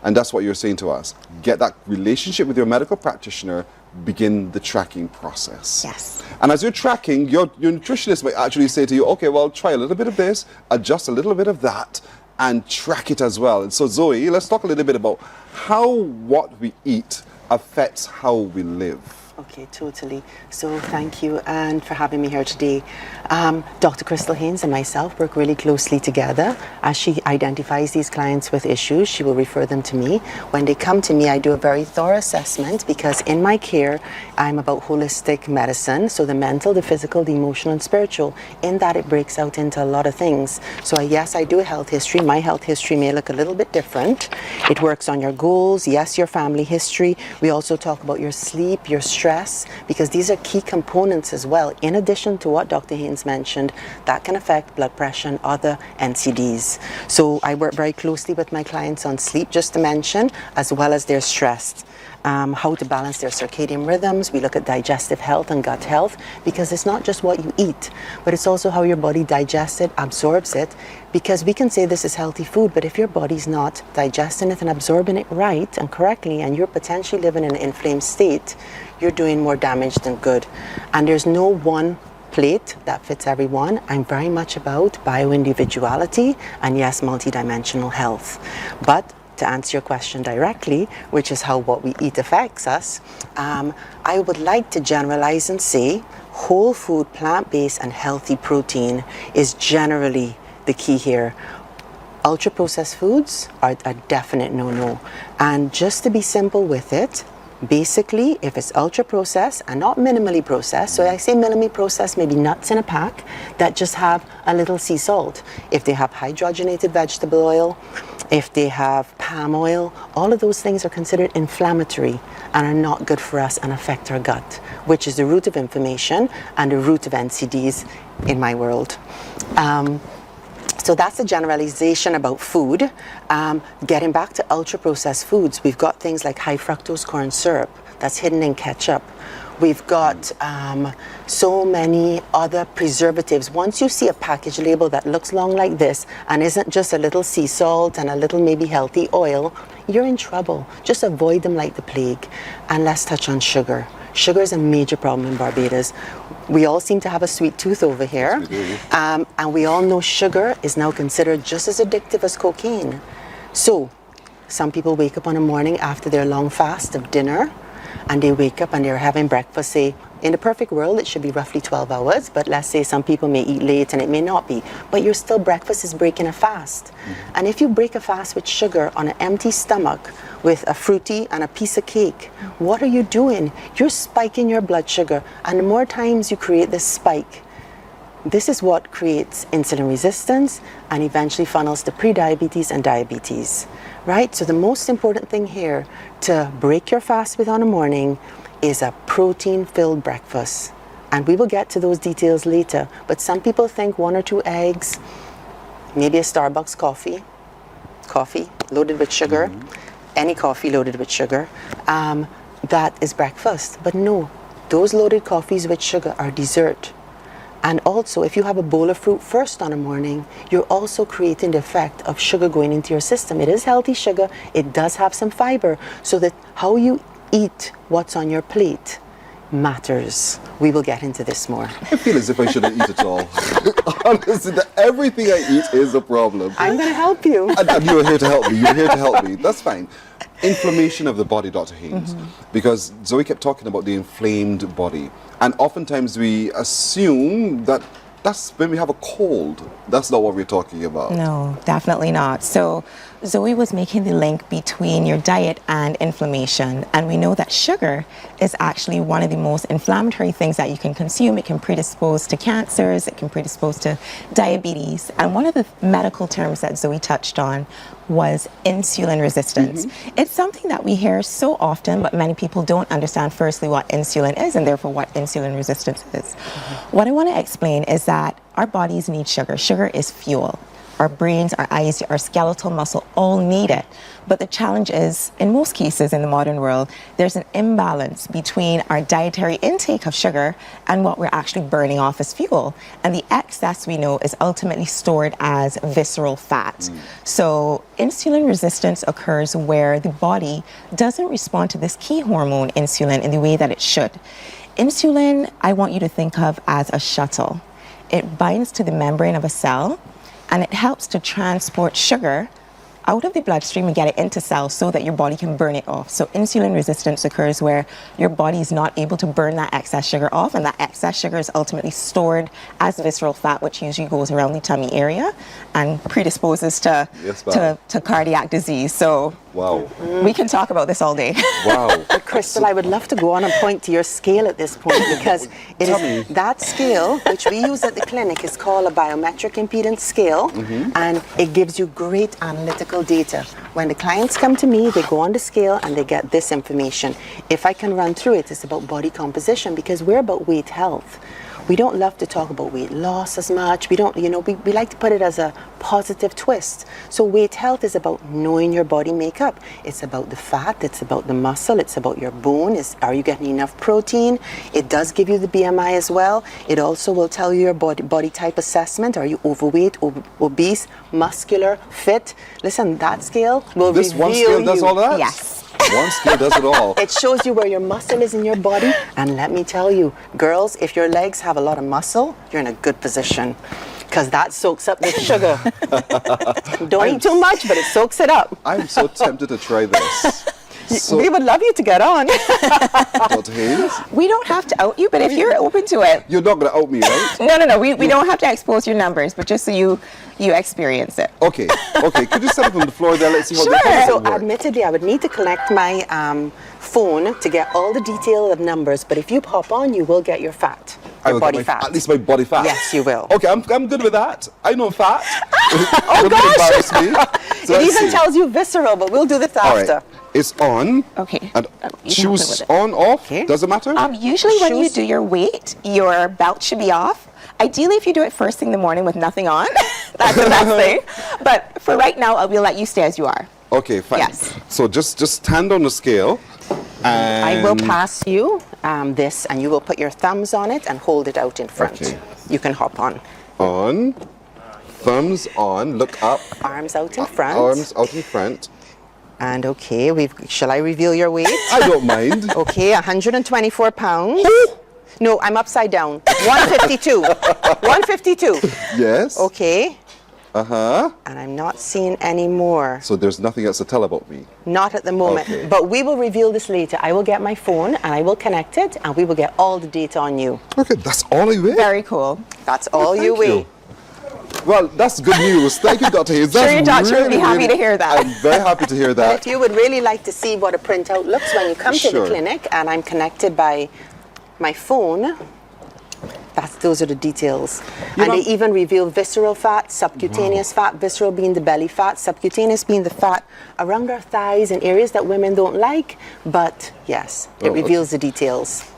And that's what you're saying to us. Get that relationship with your medical practitioner, begin the tracking process. Yes. And as you're tracking, your nutritionist might actually say to you, okay, well, try a little bit of this, adjust a little bit of that, and track it as well. And so Zoe, let's talk a little bit about how what we eat affects how we live. Okay, totally. So thank you and for having me here today. Dr. Crystal Haynes and myself work really closely together. As she identifies these clients with issues, she will refer them to me. When they come to me, I do a very thorough assessment because in my care, I'm about holistic medicine. So the mental, the physical, the emotional, and spiritual. In that, it breaks out into a lot of things. So yes, I do a health history. My health history may look a little bit different. It works on your goals, yes, your family history. We also talk about your sleep, your stress, because these are key components as well, in addition to what Dr. Haynes mentioned, that can affect blood pressure and other NCDs. So I work very closely with my clients on sleep, just to mention, as well as their stress. How to balance their circadian rhythms. We look at digestive health and gut health, because it's not just what you eat, but it's also how your body digests it, absorbs it, because we can say this is healthy food, but if your body's not digesting it and absorbing it right and correctly, and you're potentially living in an inflamed state, you're doing more damage than good. And there's no one plate that fits everyone. I'm very much about bio-individuality and yes, multidimensional health. But to answer your question directly, which is how what we eat affects us, I would like to generalize and say whole food, plant-based and healthy protein is generally the key here. Ultra-processed foods are a definite no-no. And just to be simple with it, basically, if it's ultra-processed and not minimally processed, so I say minimally processed, maybe nuts in a pack that just have a little sea salt. If they have hydrogenated vegetable oil, if they have palm oil, all of those things are considered inflammatory and are not good for us and affect our gut, which is the root of inflammation and the root of NCDs in my world. So that's a generalization about food. Getting back to ultra-processed foods, we've got things like high fructose corn syrup that's hidden in ketchup. We've got so many other preservatives. Once you see a package label that looks long like this and isn't just a little sea salt and a little maybe healthy oil, you're in trouble. Just avoid them like the plague. And let's touch on sugar. Sugar is a major problem in Barbados. We all seem to have a sweet tooth over here. Yes, and we all know sugar is now considered just as addictive as cocaine. So some people wake up on a morning after their long fast of dinner, and they wake up and they're having breakfast, say, in the perfect world, it should be roughly 12 hours, but let's say some people may eat late and it may not be. But breakfast is breaking a fast. Mm-hmm. And if you break a fast with sugar on an empty stomach with a fruity and a piece of cake, what are you doing? You're spiking your blood sugar. And the more times you create this spike, this is what creates insulin resistance and eventually funnels to prediabetes and diabetes, right? So the most important thing here to break your fast with on a morning is a protein-filled breakfast. And we will get to those details later. But some people think 1 or 2 eggs, maybe a Starbucks coffee loaded with sugar, any coffee loaded with sugar, that is breakfast. But no, those loaded coffees with sugar are dessert. And also, if you have a bowl of fruit first on a morning, you're also creating the effect of sugar going into your system. It is healthy sugar. It does have some fiber, so that how you eat what's on your plate matters. We will get into this more. I feel as if I shouldn't eat at all. Honestly, everything I eat is a problem. I'm going to help you. And you're here to help me. You're here to help me. That's fine. Inflammation of the body, Dr. Haynes. Because Zoe kept talking about the inflamed body. And oftentimes we assume that that's when we have a cold. That's not what we're talking about. No, definitely not. So Zoe was making the link between your diet and inflammation. And we know that sugar is actually one of the most inflammatory things that you can consume. It can predispose to cancers, it can predispose to diabetes. And one of the medical terms that Zoe touched on was insulin resistance. It's something that we hear so often, but many people don't understand firstly what insulin is and therefore what insulin resistance is. What I want to explain is that our bodies need sugar. Sugar is fuel. Our brains, our eyes, our skeletal muscle all need it. But the challenge is, in most cases in the modern world, there's an imbalance between our dietary intake of sugar and what we're actually burning off as fuel. And the excess, we know, is ultimately stored as visceral fat. So insulin resistance occurs where the body doesn't respond to this key hormone, insulin, in the way that it should. Insulin, I want you to think of as a shuttle. It binds to the membrane of a cell, and it helps to transport sugar out of the bloodstream and get it into cells so that your body can burn it off. So insulin resistance occurs where your body is not able to burn that excess sugar off, and that excess sugar is ultimately stored as visceral fat, which usually goes around the tummy area and predisposes to cardiac disease. So we can talk about this all day. But Crystal, I would love to go on and point to your scale at this point, because it is that scale, which we use at the clinic, is called a biometric impedance scale, and it gives you great analytical data. When the clients come to me, they go on the scale and they get this information. If I can run through it, it's about body composition, because we're about weight health. We don't love to talk about weight loss as much. We don't, we like to put it as a positive twist. So weight health is about knowing your body makeup. It's about the fat, it's about the muscle, it's about your bone. Are you getting enough protein? It does give you the BMI as well. It also will tell you your body type assessment. Are you overweight, obese, muscular, fit? Listen, that scale will reveal you. This one scale does all that? Yes. One scale does it all. It shows you where your muscle is in your body. And let me tell you, girls, if your legs have a lot of muscle, you're in a good position, because that soaks up the sugar. Don't eat too much, but it soaks it up. I'm so tempted to try this. We would love you to get on. Dr. Haynes? We don't have to out you, but if you're open to it. You're not going to out me, right? No. We don't have to expose your numbers, but just so you experience it. Okay. Could you set up on the floor there? Let's see how So work. admittedly, I would need to connect my phone to get all the detail of numbers, but if you hop on, you will get your fat. I will body get fat. At least my body fat. Yes, you will. Okay, I'm good with that. I know fat. Oh, gosh! Me. So it even tells you visceral, but we'll do this after. Right. It's on. Okay. And shoes on, off. Okay. Does it matter? Usually when you do your weight, your belt should be off. Ideally, if you do it first thing in the morning with nothing on, that's the best thing. But for right now, I will let you stay as you are. Okay, fine. Yes. So just stand on the scale. And I will pass you this, and you will put your thumbs on it and hold it out in front. Okay. You can hop on. On. Thumbs on. Look up. Arms out in front. Arms out in front. And okay, shall I reveal your weight? I don't mind. Okay, 124 pounds. No, I'm upside down. 152. 152. Yes. Okay. Uh-huh. And I'm not seeing any more. So there's nothing else to tell about me? Not at the moment. Okay. But we will reveal this later. I will get my phone and I will connect it, and we will get all the data on you. Okay, that's all I weigh? Very cool. That's all you weigh. Well, that's good news. Thank you, Dr. Hayes. Sure, your doctor will be happy to hear that. I'm very happy to hear that. If you would really like to see what a printout looks when you come to the clinic, and I'm connected by my phone, those are the details. And they even reveal visceral fat, subcutaneous fat, visceral being the belly fat, subcutaneous being the fat around our thighs and areas that women don't like. But yes, it reveals the details.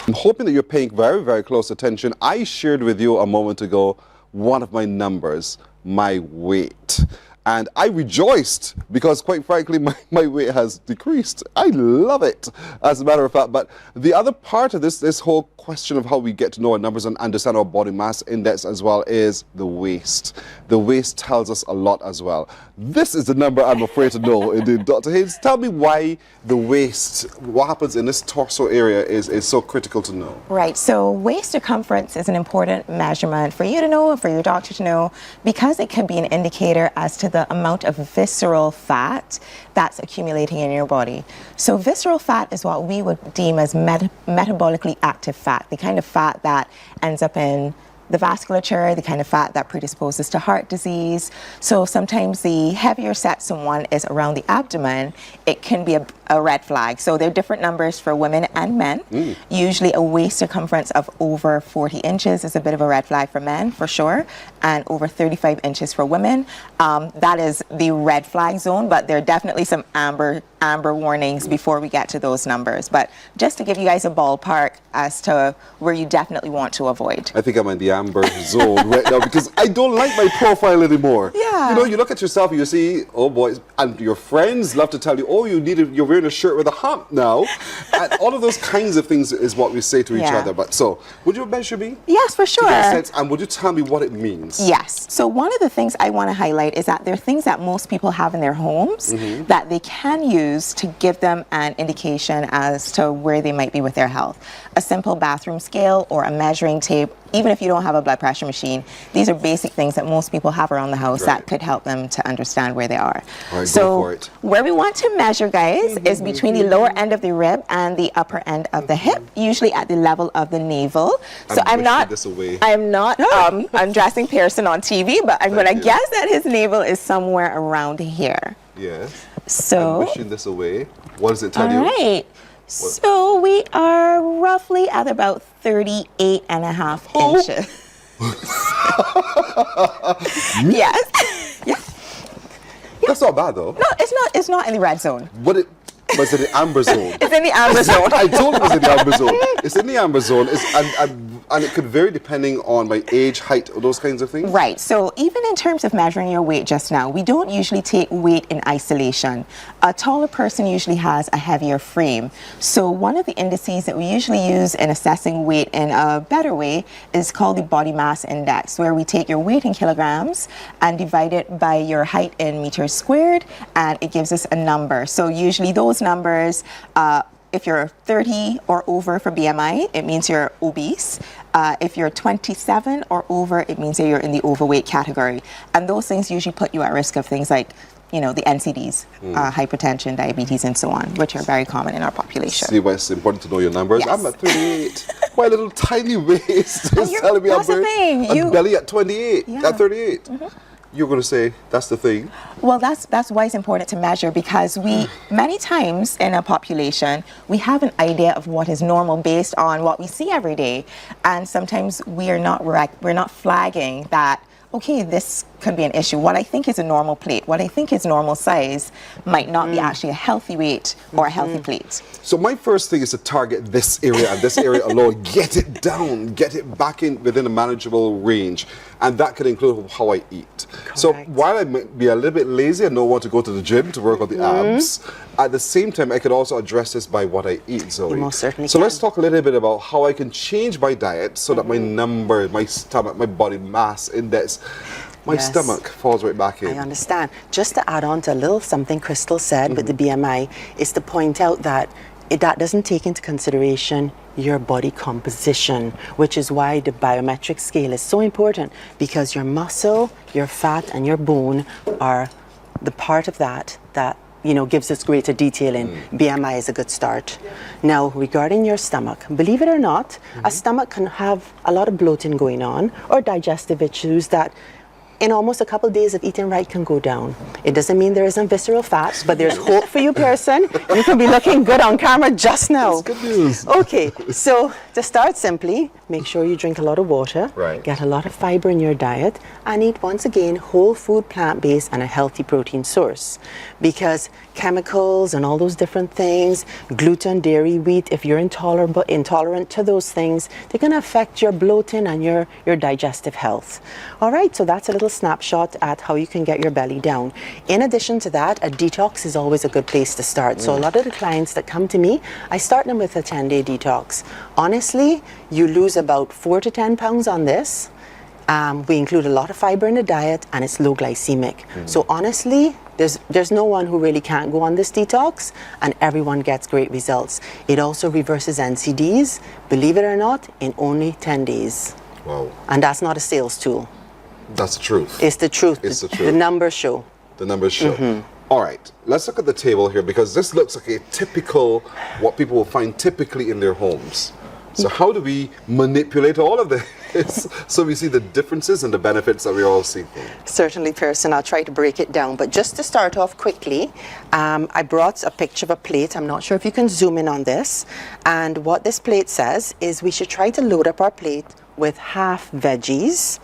I'm hoping that you're paying very, very close attention. I shared with you a moment ago one of my numbers, my weight. And I rejoiced because, quite frankly, my weight has decreased. I love it, as a matter of fact. But the other part of this whole question of how we get to know our numbers and understand our body mass index as well is the waist. The waist tells us a lot as well. This is the number I'm afraid to know. Indeed, Dr. Hayes, tell me why the waist, what happens in this torso area is so critical to know. Right, so waist circumference is an important measurement for you to know and for your doctor to know, because it can be an indicator as to the amount of visceral fat that's accumulating in your body. So visceral fat is what we would deem as metabolically active fat, the kind of fat that ends up in muscle, the vasculature, the kind of fat that predisposes to heart disease. So sometimes the heavier set someone is around the abdomen, it can be a red flag. So there are different numbers for women and men. Usually a waist circumference of over 40 inches is a bit of a red flag for men, for sure, and over 35 inches for women. That is the red flag zone, but there are definitely some amber warnings before we get to those numbers. But just to give you guys a ballpark as to where you definitely want to avoid. I think I'm in the amber zone right now because I don't like my profile anymore. Yeah. You know, you look at yourself and you see, oh boy, and your friends love to tell you, oh, you're wearing a shirt with a hump now. And all of those kinds of things is what we say to each other. But so, would you measure me? Yes, for sure. To get a sense, and would you tell me what it means? Yes. So one of the things I want to highlight is that there are things that most people have in their homes that they can use to give them an indication as to where they might be with their health. A simple bathroom scale or a measuring tape, even if you don't have a blood pressure machine, these are basic things that most people have around the house that could help them to understand where they are. All right, so go for it. Where we want to measure, guys, is between the lower end of the rib and the upper end of the hip, usually at the level of the navel. So I'm not undressing Pearson on TV, but I'm going to guess that his navel is somewhere around here. Yes. So I'm wishing this away. What does it tell you? All right. So we are roughly at about 38 and a half inches. Yes. That's not bad though. No, it's not in the red zone. Was it the amber zone? It's in the amber zone. I told you it was in the amber zone. It's in the amber zone. And it could vary depending on my age, height, those kinds of things? Right. So even in terms of measuring your weight just now, we don't usually take weight in isolation. A taller person usually has a heavier frame. So one of the indices that we usually use in assessing weight in a better way is called the body mass index, where we take your weight in kilograms and divide it by your height in meters squared, and it gives us a number. So usually those numbers, if you're 30 or over for BMI, it means you're obese. If you're 27 or over, it means that you're in the overweight category. And those things usually put you at risk of things like, you know, the NCDs, hypertension, diabetes, and so on, which are very common in our population. See why it's important to know your numbers? Yes. I'm at 38. My little tiny waist is telling me I'm belly at 28, at 38. You're going to say that's the thing. Well, that's why it's important to measure, because we many times in a population we have an idea of what is normal based on what we see every day, and sometimes we're not flagging that. Okay, this could be an issue. What I think is a normal plate, what I think is normal size, might not be actually a healthy weight or a healthy plate. So my first thing is to target this area and this area alone. Get it down, get it back in within a manageable range. And that could include how I eat. Correct. So while I might be a little bit lazy and don't want to go to the gym to work on the abs, at the same time I could also address this by what I eat, Zoe. You most certainly so can. let's talk a little bit about how I can change my diet so that my number, my stomach, my body mass index, my stomach falls right back in. I understand. Just to add on to a little something Crystal said with the BMI, is to point out that that doesn't take into consideration your body composition, which is why the biometric scale is so important, because your muscle, your fat, and your bone are the part of that gives us greater detail in. BMI is a good start. Now, regarding your stomach, believe it or not, a stomach can have a lot of bloating going on or digestive issues that in almost a couple of days of eating right can go down. It doesn't mean there isn't visceral fat, but there's hope for you, Pearson. You can be looking good on camera just now. That's good news. Okay, so to start simply, make sure you drink a lot of water, get a lot of fiber in your diet, and eat, once again, whole food, plant-based, and a healthy protein source. Because chemicals and all those different things, gluten, dairy, wheat, if you're intolerant to those things, they're going to affect your bloating and your digestive health. All right, so that's a little snapshot at how you can get your belly down. In addition to that, a detox is always a good place to start. So a lot of the clients that come to me, I start them with a 10-day detox. Honestly, you lose about 4 to 10 pounds on this. We include a lot of fiber in the diet, and it's low glycemic. So honestly, there's no one who really can't go on this detox, and everyone gets great results. It also reverses NCDs, believe it or not, in only 10 days. Wow. And that's not a sales tool. That's the truth. It's the truth. It's the truth. The numbers show. The numbers show. All right, let's look at the table here, because this looks like a typical, what people will find typically in their homes. So how do we manipulate all of this? so we see the differences and the benefits that we're all seeing. Certainly, Pearson. I'll try to break it down. But just to start off quickly, I brought a picture of a plate. I'm not sure if you can zoom in on this. And what this plate says is we should try to load up our plate with half veggies,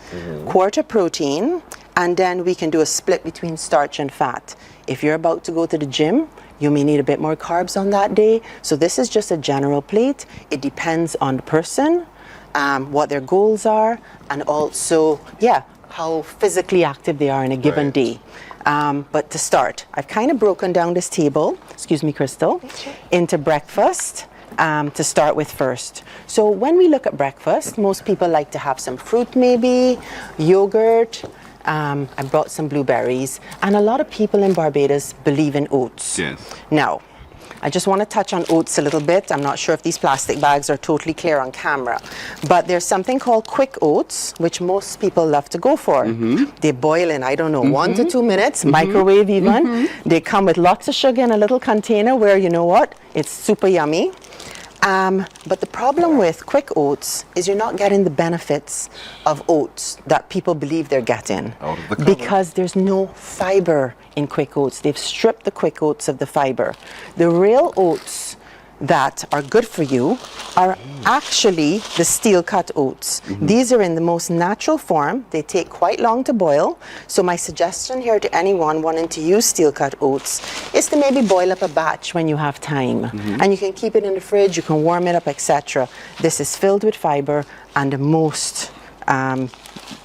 quarter protein, and then we can do a split between starch and fat. If you're about to go to the gym, you may need a bit more carbs on that day. So this is just a general plate. It depends on the person, what their goals are, and also, how physically active they are in a given day. But to start, I've kind of broken down this table, excuse me, Crystal, into breakfast to start with first. So when we look at breakfast, most people like to have some fruit maybe, yogurt. I brought some blueberries, and a lot of people in Barbados believe in oats. Yes. Now, I just want to touch on oats a little bit. I'm not sure if these plastic bags are totally clear on camera, but there's something called quick oats, which most people love to go for. They boil in, 1 to 2 minutes, microwave even. They come with lots of sugar in a little container where, you know what, it's super yummy. But the problem with quick oats is you're not getting the benefits of oats that people believe they're getting because there's no fiber in quick oats. They've stripped the quick oats of the fiber. The real oats that are good for you are actually the steel cut oats. These are in the most natural form. They take quite long to boil. So my suggestion here to anyone wanting to use steel cut oats is to maybe boil up a batch when you have time. And you can keep it in the fridge, you can warm it up, etc. This is filled with fiber and the most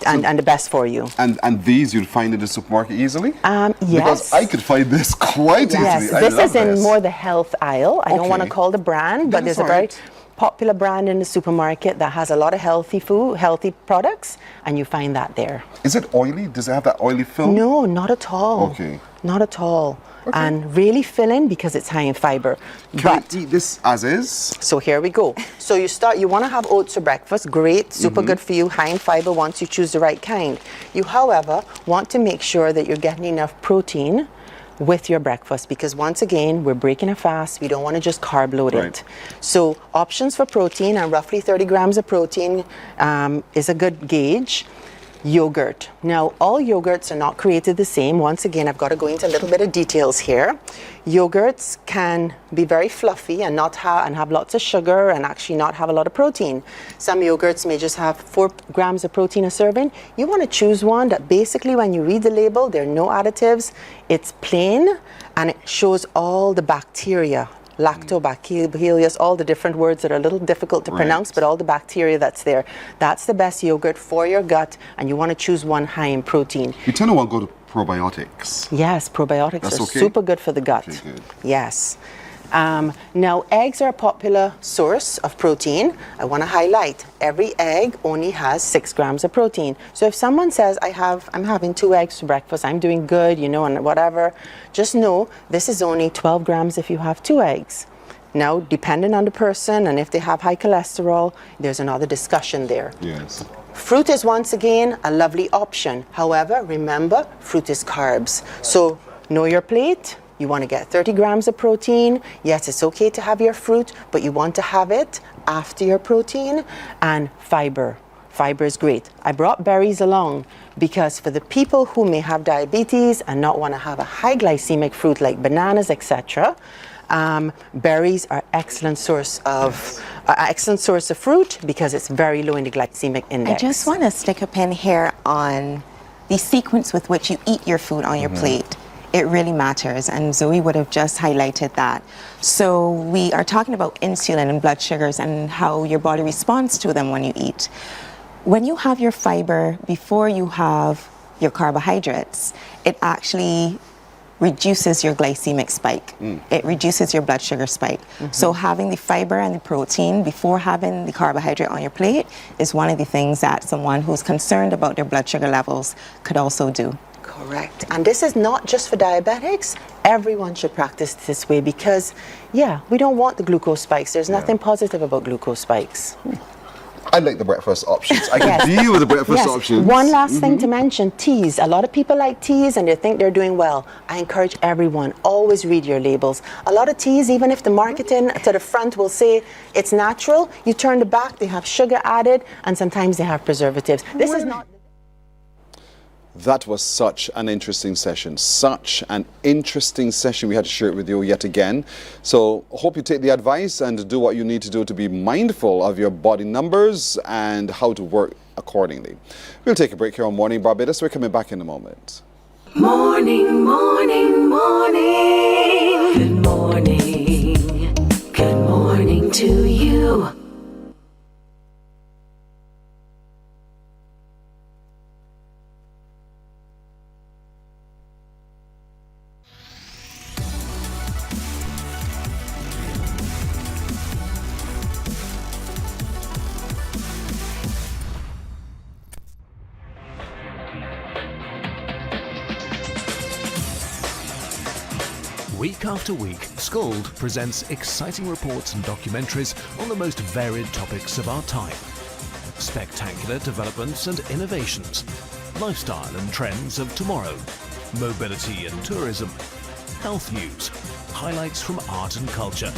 and the best for you. And these you'll find in the supermarket easily? Yes. Because I could find this quite easily. Yes, this is in more the health aisle. I don't want to call the brand, but there's a very popular brand in the supermarket that has a lot of healthy food, healthy products, and you find that there. Is it oily? Does it have that oily film? No, not at all. Okay. Not at all. And really filling because it's high in fiber. Can I eat this as is? So here we go. So you want to have oats for breakfast. Great, super good for you, high in fiber once you choose the right kind. You, however, want to make sure that you're getting enough protein with your breakfast because once again, we're breaking a fast. We don't want to just carb load it. So options for protein, and roughly 30 grams of protein is a good gauge. Yogurt. Now, all yogurts are not created the same. Once again, I've got to go into a little bit of details here. Yogurts can be very fluffy and have lots of sugar and actually not have a lot of protein. Some yogurts may just have 4 grams of protein a serving. You want to choose one that basically when you read the label, there are no additives. It's plain and it shows all the bacteria, lactobacillus, all the different words that are a little difficult to pronounce, but all the bacteria that's there. That's the best yogurt for your gut, and you want to choose one high in protein. You tend to want to go to probiotics. Yes, probiotics are super good for the gut. Okay, good. Yes. Now, eggs are a popular source of protein. I want to highlight, every egg only has 6 grams of protein. So if someone says, I'm having 2 eggs for breakfast, I'm doing good, and whatever, just know this is only 12 grams if you have 2 eggs. Now, depending on the person and if they have high cholesterol, there's another discussion there. Yes. Fruit is once again a lovely option. However, remember, fruit is carbs. So know your plate. You want to get 30 grams of protein. Yes, it's okay to have your fruit, but you want to have it after your protein. And fiber. Fiber is great. I brought berries along because for the people who may have diabetes and not want to have a high glycemic fruit like bananas, etc., berries are excellent source of fruit because it's very low in the glycemic index. I just want to stick a pin here on the sequence with which you eat your food on your plate. It really matters, and Zoe would have just highlighted that. So we are talking about insulin and blood sugars and how your body responds to them when you eat. When you have your fiber before you have your carbohydrates, it actually reduces your glycemic spike. It reduces your blood sugar spike. So having the fiber and the protein before having the carbohydrate on your plate is one of the things that someone who's concerned about their blood sugar levels could also do. Correct. And this is not just for diabetics. Everyone should practice this way because, we don't want the glucose spikes. There's nothing positive about glucose spikes. I like the breakfast options. I can deal with the breakfast options. One last thing to mention, teas. A lot of people like teas and they think they're doing well. I encourage everyone, always read your labels. A lot of teas, even if the marketing to the front will say it's natural, you turn the back, they have sugar added, and sometimes they have preservatives. This is not... That was such an interesting session. Such an interesting session. We had to share it with you yet again. So I hope you take the advice and do what you need to do to be mindful of your body numbers and how to work accordingly. We'll take a break here on Morning Barbados. We're coming back in a moment. Morning, morning, morning. Good morning. Good morning to you. Week after week, Scold presents exciting reports and documentaries on the most varied topics of our time. Spectacular developments and innovations, lifestyle and trends of tomorrow, mobility and tourism, health news, highlights from art and culture.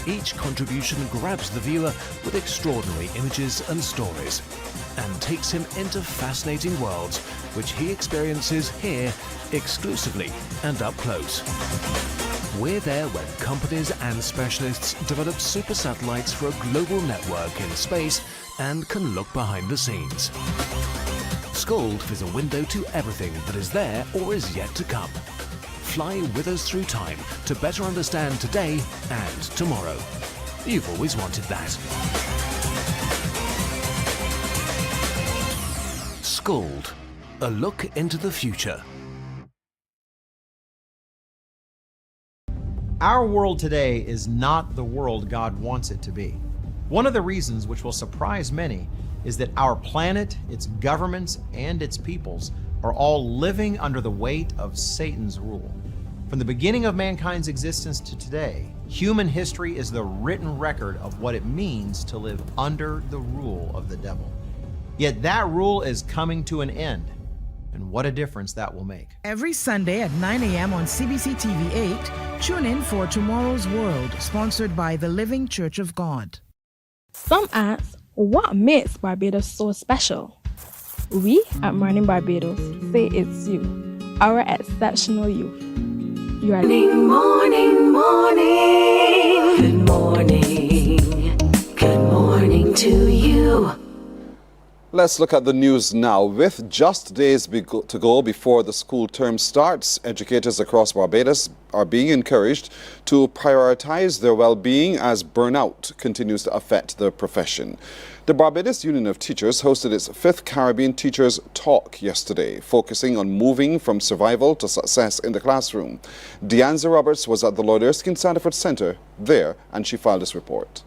Each contribution grabs the viewer with extraordinary images and stories and takes him into fascinating worlds which he experiences here exclusively and up close. We're there when companies and specialists develop super satellites for a global network in space and can look behind the scenes. Scold is a window to everything that is there or is yet to come. Fly with us through time to better understand today and tomorrow. You've always wanted that. Scold, a look into the future. Our world today is not the world God wants it to be. One of the reasons, which will surprise many, is that our planet, its governments, and its peoples are all living under the weight of Satan's rule. From the beginning of mankind's existence to today, human history is the written record of what it means to live under the rule of the devil. Yet that rule is coming to an end. And what a difference that will make. Every Sunday at 9 a.m. on CBC TV 8, tune in for Tomorrow's World, sponsored by the Living Church of God. Some ask, what makes Barbados so special? We at Mornin Barbados say it's you, our exceptional youth. You are Morning, morning. Good morning. Good morning to you. Let's look at the news now. With just days to go before the school term starts, educators across Barbados are being encouraged to prioritize their well-being as burnout continues to affect the profession. The Barbados Union of Teachers hosted its 5th Caribbean Teachers Talk yesterday, focusing on moving from survival to success in the classroom. Deanza Roberts was at the Lord Erskine Sandiford Centre there, and she filed this report.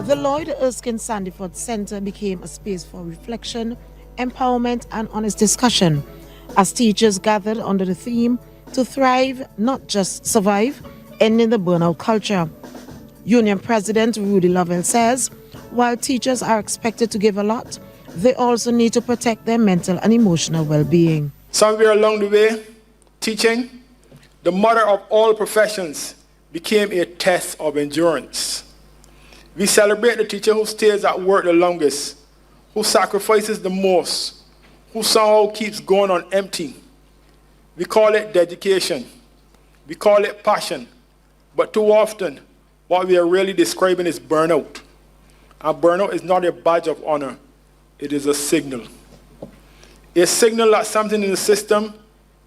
The Lloyd Erskine Sandiford Centre became a space for reflection, empowerment and honest discussion as teachers gathered under the theme to thrive, not just survive, ending the burnout culture. Union President Rudy Lovell says, while teachers are expected to give a lot, they also need to protect their mental and emotional well-being. Somewhere along the way, teaching, the mother of all professions, became a test of endurance. We celebrate the teacher who stays at work the longest, who sacrifices the most, who somehow keeps going on empty. We call it dedication. We call it passion. But too often, what we are really describing is burnout. And burnout is not a badge of honor. It is a signal. A signal that something in the system,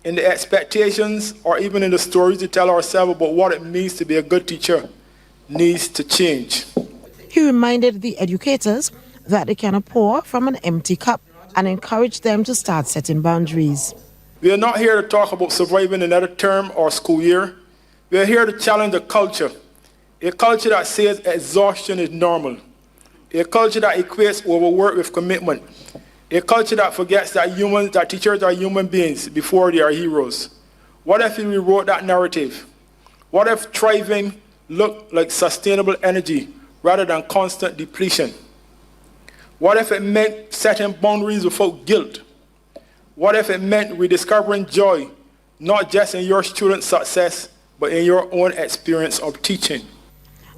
in the expectations, or even in the stories we tell ourselves about what it means to be a good teacher needs to change. He reminded the educators that they cannot pour from an empty cup and encouraged them to start setting boundaries. We are not here to talk about surviving another term or school year. We are here to challenge a culture that says exhaustion is normal, a culture that equates overwork with commitment, a culture that forgets that teachers are human beings before they are heroes. What if we rewrote that narrative? What if thriving looked like sustainable energy rather than constant depletion? What if it meant setting boundaries without guilt? What if it meant rediscovering joy, not just in your student's success, but in your own experience of teaching?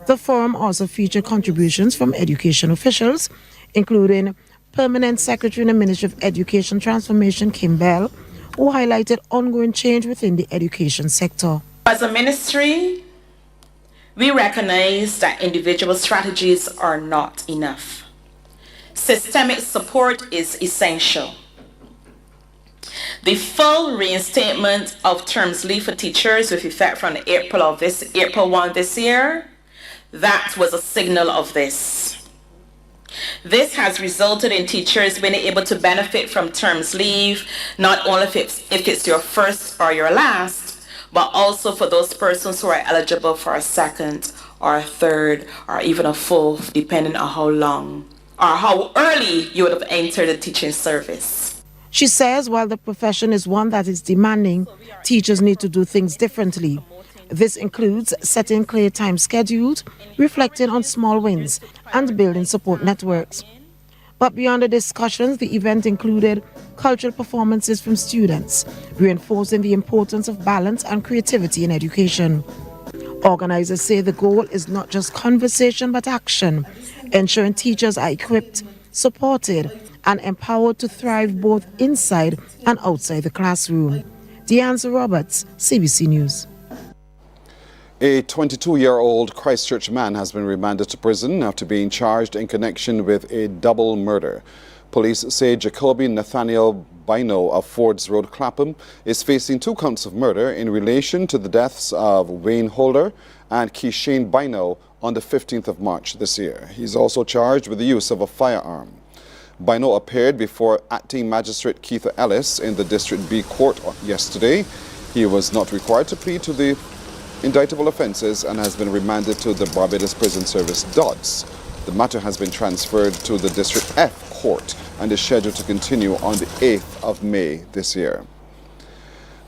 The forum also featured contributions from education officials, including Permanent Secretary in the Ministry of Education Transformation, Kim Bell, who highlighted ongoing change within the education sector. As a ministry, we recognize that individual strategies are not enough. Systemic support is essential. The full reinstatement of terms leave for teachers with effect from April 1 this year, that was a signal of this. This has resulted in teachers being able to benefit from terms leave, not only if it's your first or your last, but also for those persons who are eligible for a second or a third or even a full, depending on how long or how early you would have entered the teaching service. She says while the profession is one that is demanding, teachers need to do things differently. This includes setting clear time schedules, reflecting on small wins, and building support networks. But beyond the discussions, the event included cultural performances from students, reinforcing the importance of balance and creativity in education. Organizers say the goal is not just conversation but action, ensuring teachers are equipped, supported, and empowered to thrive both inside and outside the classroom. Deanza Roberts, CBC News. A 22-year-old Christchurch man has been remanded to prison after being charged in connection with a double murder. Police say Jacoby Nathaniel Bino of Fords Road, Clapham, is facing 2 counts of murder in relation to the deaths of Wayne Holder and Keishane Bino on the 15th of March this year. He's also charged with the use of a firearm. Bino appeared before Acting Magistrate Keith Ellis in the District B Court yesterday. He was not required to plead to the indictable offences and has been remanded to the Barbados Prison Service Dodds. The matter has been transferred to the District F Court and is scheduled to continue on the 8th of May this year.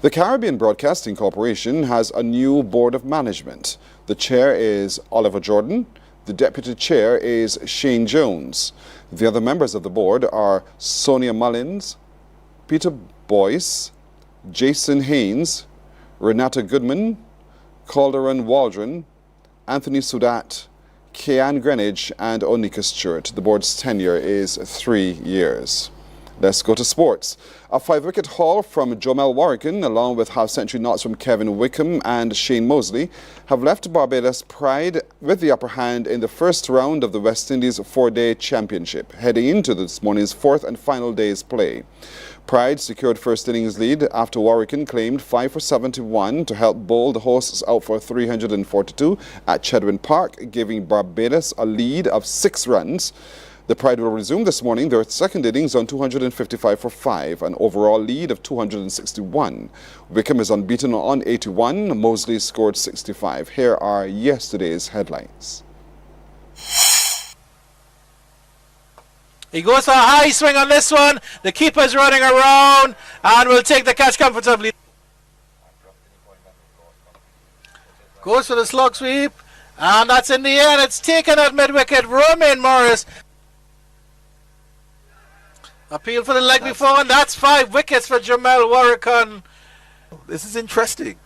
The Caribbean Broadcasting Corporation has a new board of management. The chair is Oliver Jordan. The deputy chair is Shane Jones. The other members of the board are Sonia Mullins, Peter Boyce, Jason Haynes, Renata Goodman, Calderon Waldron, Anthony Sudat, Kean Greenwich, and Onika Stewart. The board's tenure is 3 years. Let's go to sports. A 5-wicket haul from Jomel Warrican, along with half-century knots from Kevin Wickham and Shane Mosley, have left Barbados Pride with the upper hand in the first round of the West Indies 4-day championship, heading into this morning's 4th and final day's play. Pride secured first innings lead after Warrican claimed 5 for 71 to help bowl the hosts out for 342 at Chedwin Park, giving Barbados a lead of 6 runs. The Pride will resume this morning their second innings on 255 for 5, an overall lead of 261. Wickham is unbeaten on 81. Mosley scored 65. Here are yesterday's headlines. He goes for a high swing on this one. The keeper's running around and will take the catch comfortably. Goes for the slug sweep. And that's in the air. And it's taken at mid-wicket. Romain Morris. Appeal for the leg before, and that's 5 wickets for Jamel Warrican. This is interesting.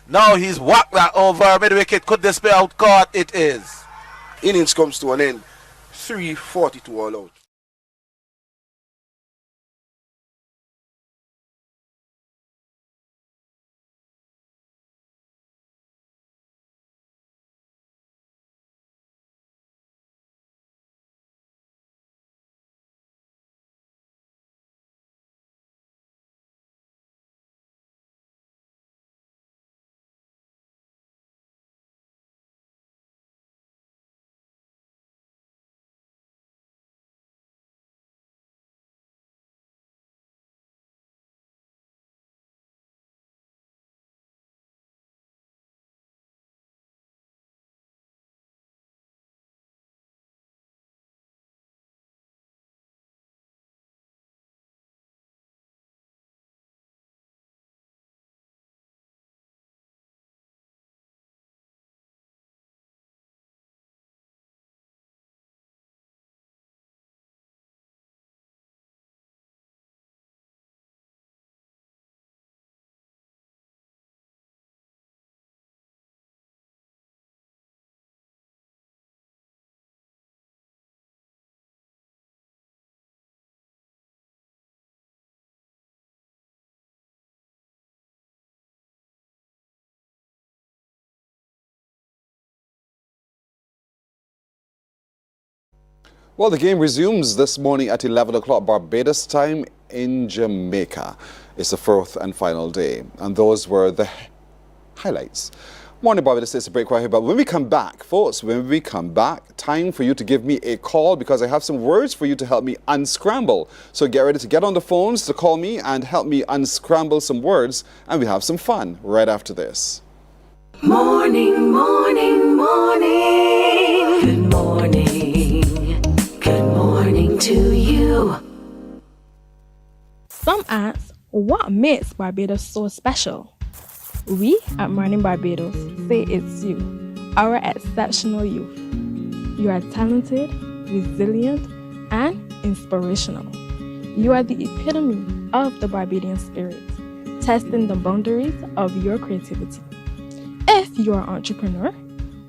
Now he's whacked that over mid-wicket. Could this be out caught? It is. Innings comes to an end. 342 all out. Well, the game resumes this morning at 11 o'clock Barbados time in Jamaica. It's the fourth and final day, and those were the highlights. Morning Barbados, it's a break right here, but when we come back, folks, when we come back, time for you to give me a call because I have some words for you to help me unscramble. So get ready to get on the phones to call me and help me unscramble some words, and we have some fun right after this. Morning, morning, morning. Good morning. Good morning to you. Some ask, what makes Barbados so special? We at Mornin Barbados say it's you, our exceptional youth. You are talented, resilient, and inspirational. You are the epitome of the Barbadian spirit, testing the boundaries of your creativity. If you are an entrepreneur,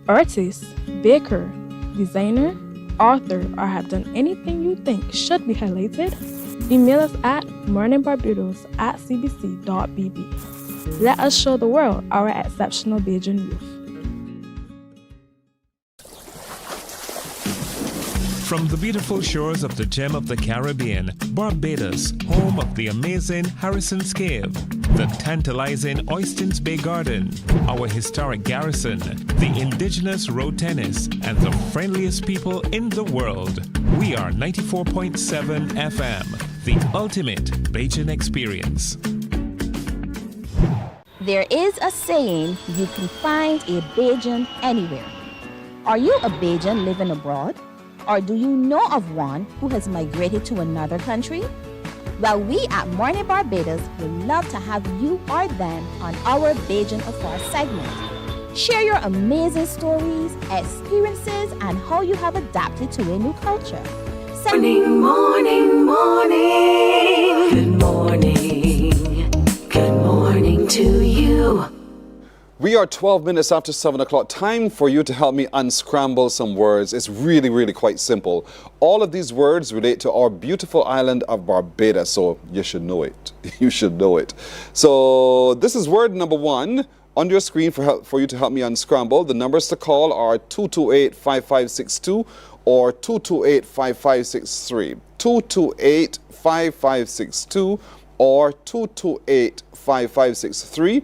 artist, baker, designer, author, or have done anything you think should be highlighted, email us at morninbarbados@cbc.bb. Let us show the world our exceptional Bajan youth. From the beautiful shores of the gem of the Caribbean, Barbados, home of the amazing Harrison's Cave, the tantalizing Oystins Bay Garden, our historic garrison, the indigenous road tennis, and the friendliest people in the world. We are 94.7 FM, the ultimate Bajan experience. There is a saying, you can find a Bajan anywhere. Are you a Bajan living abroad? Or do you know of one who has migrated to another country? Well, we at Mornin Barbados would love to have you or them on our Bajan Afar segment. Share your amazing stories, experiences, and how you have adapted to a new culture. Morning, morning, morning. Good morning. Good morning to you. We are 12 minutes after 7 o'clock. Time for you to help me unscramble some words. It's really, really quite simple. All of these words relate to our beautiful island of Barbados, so you should know it. You should know it. So this is word number one on your screen for you to help me unscramble. The numbers to call are 228-5562 or 228-5563. 228-5562 or 228-5563.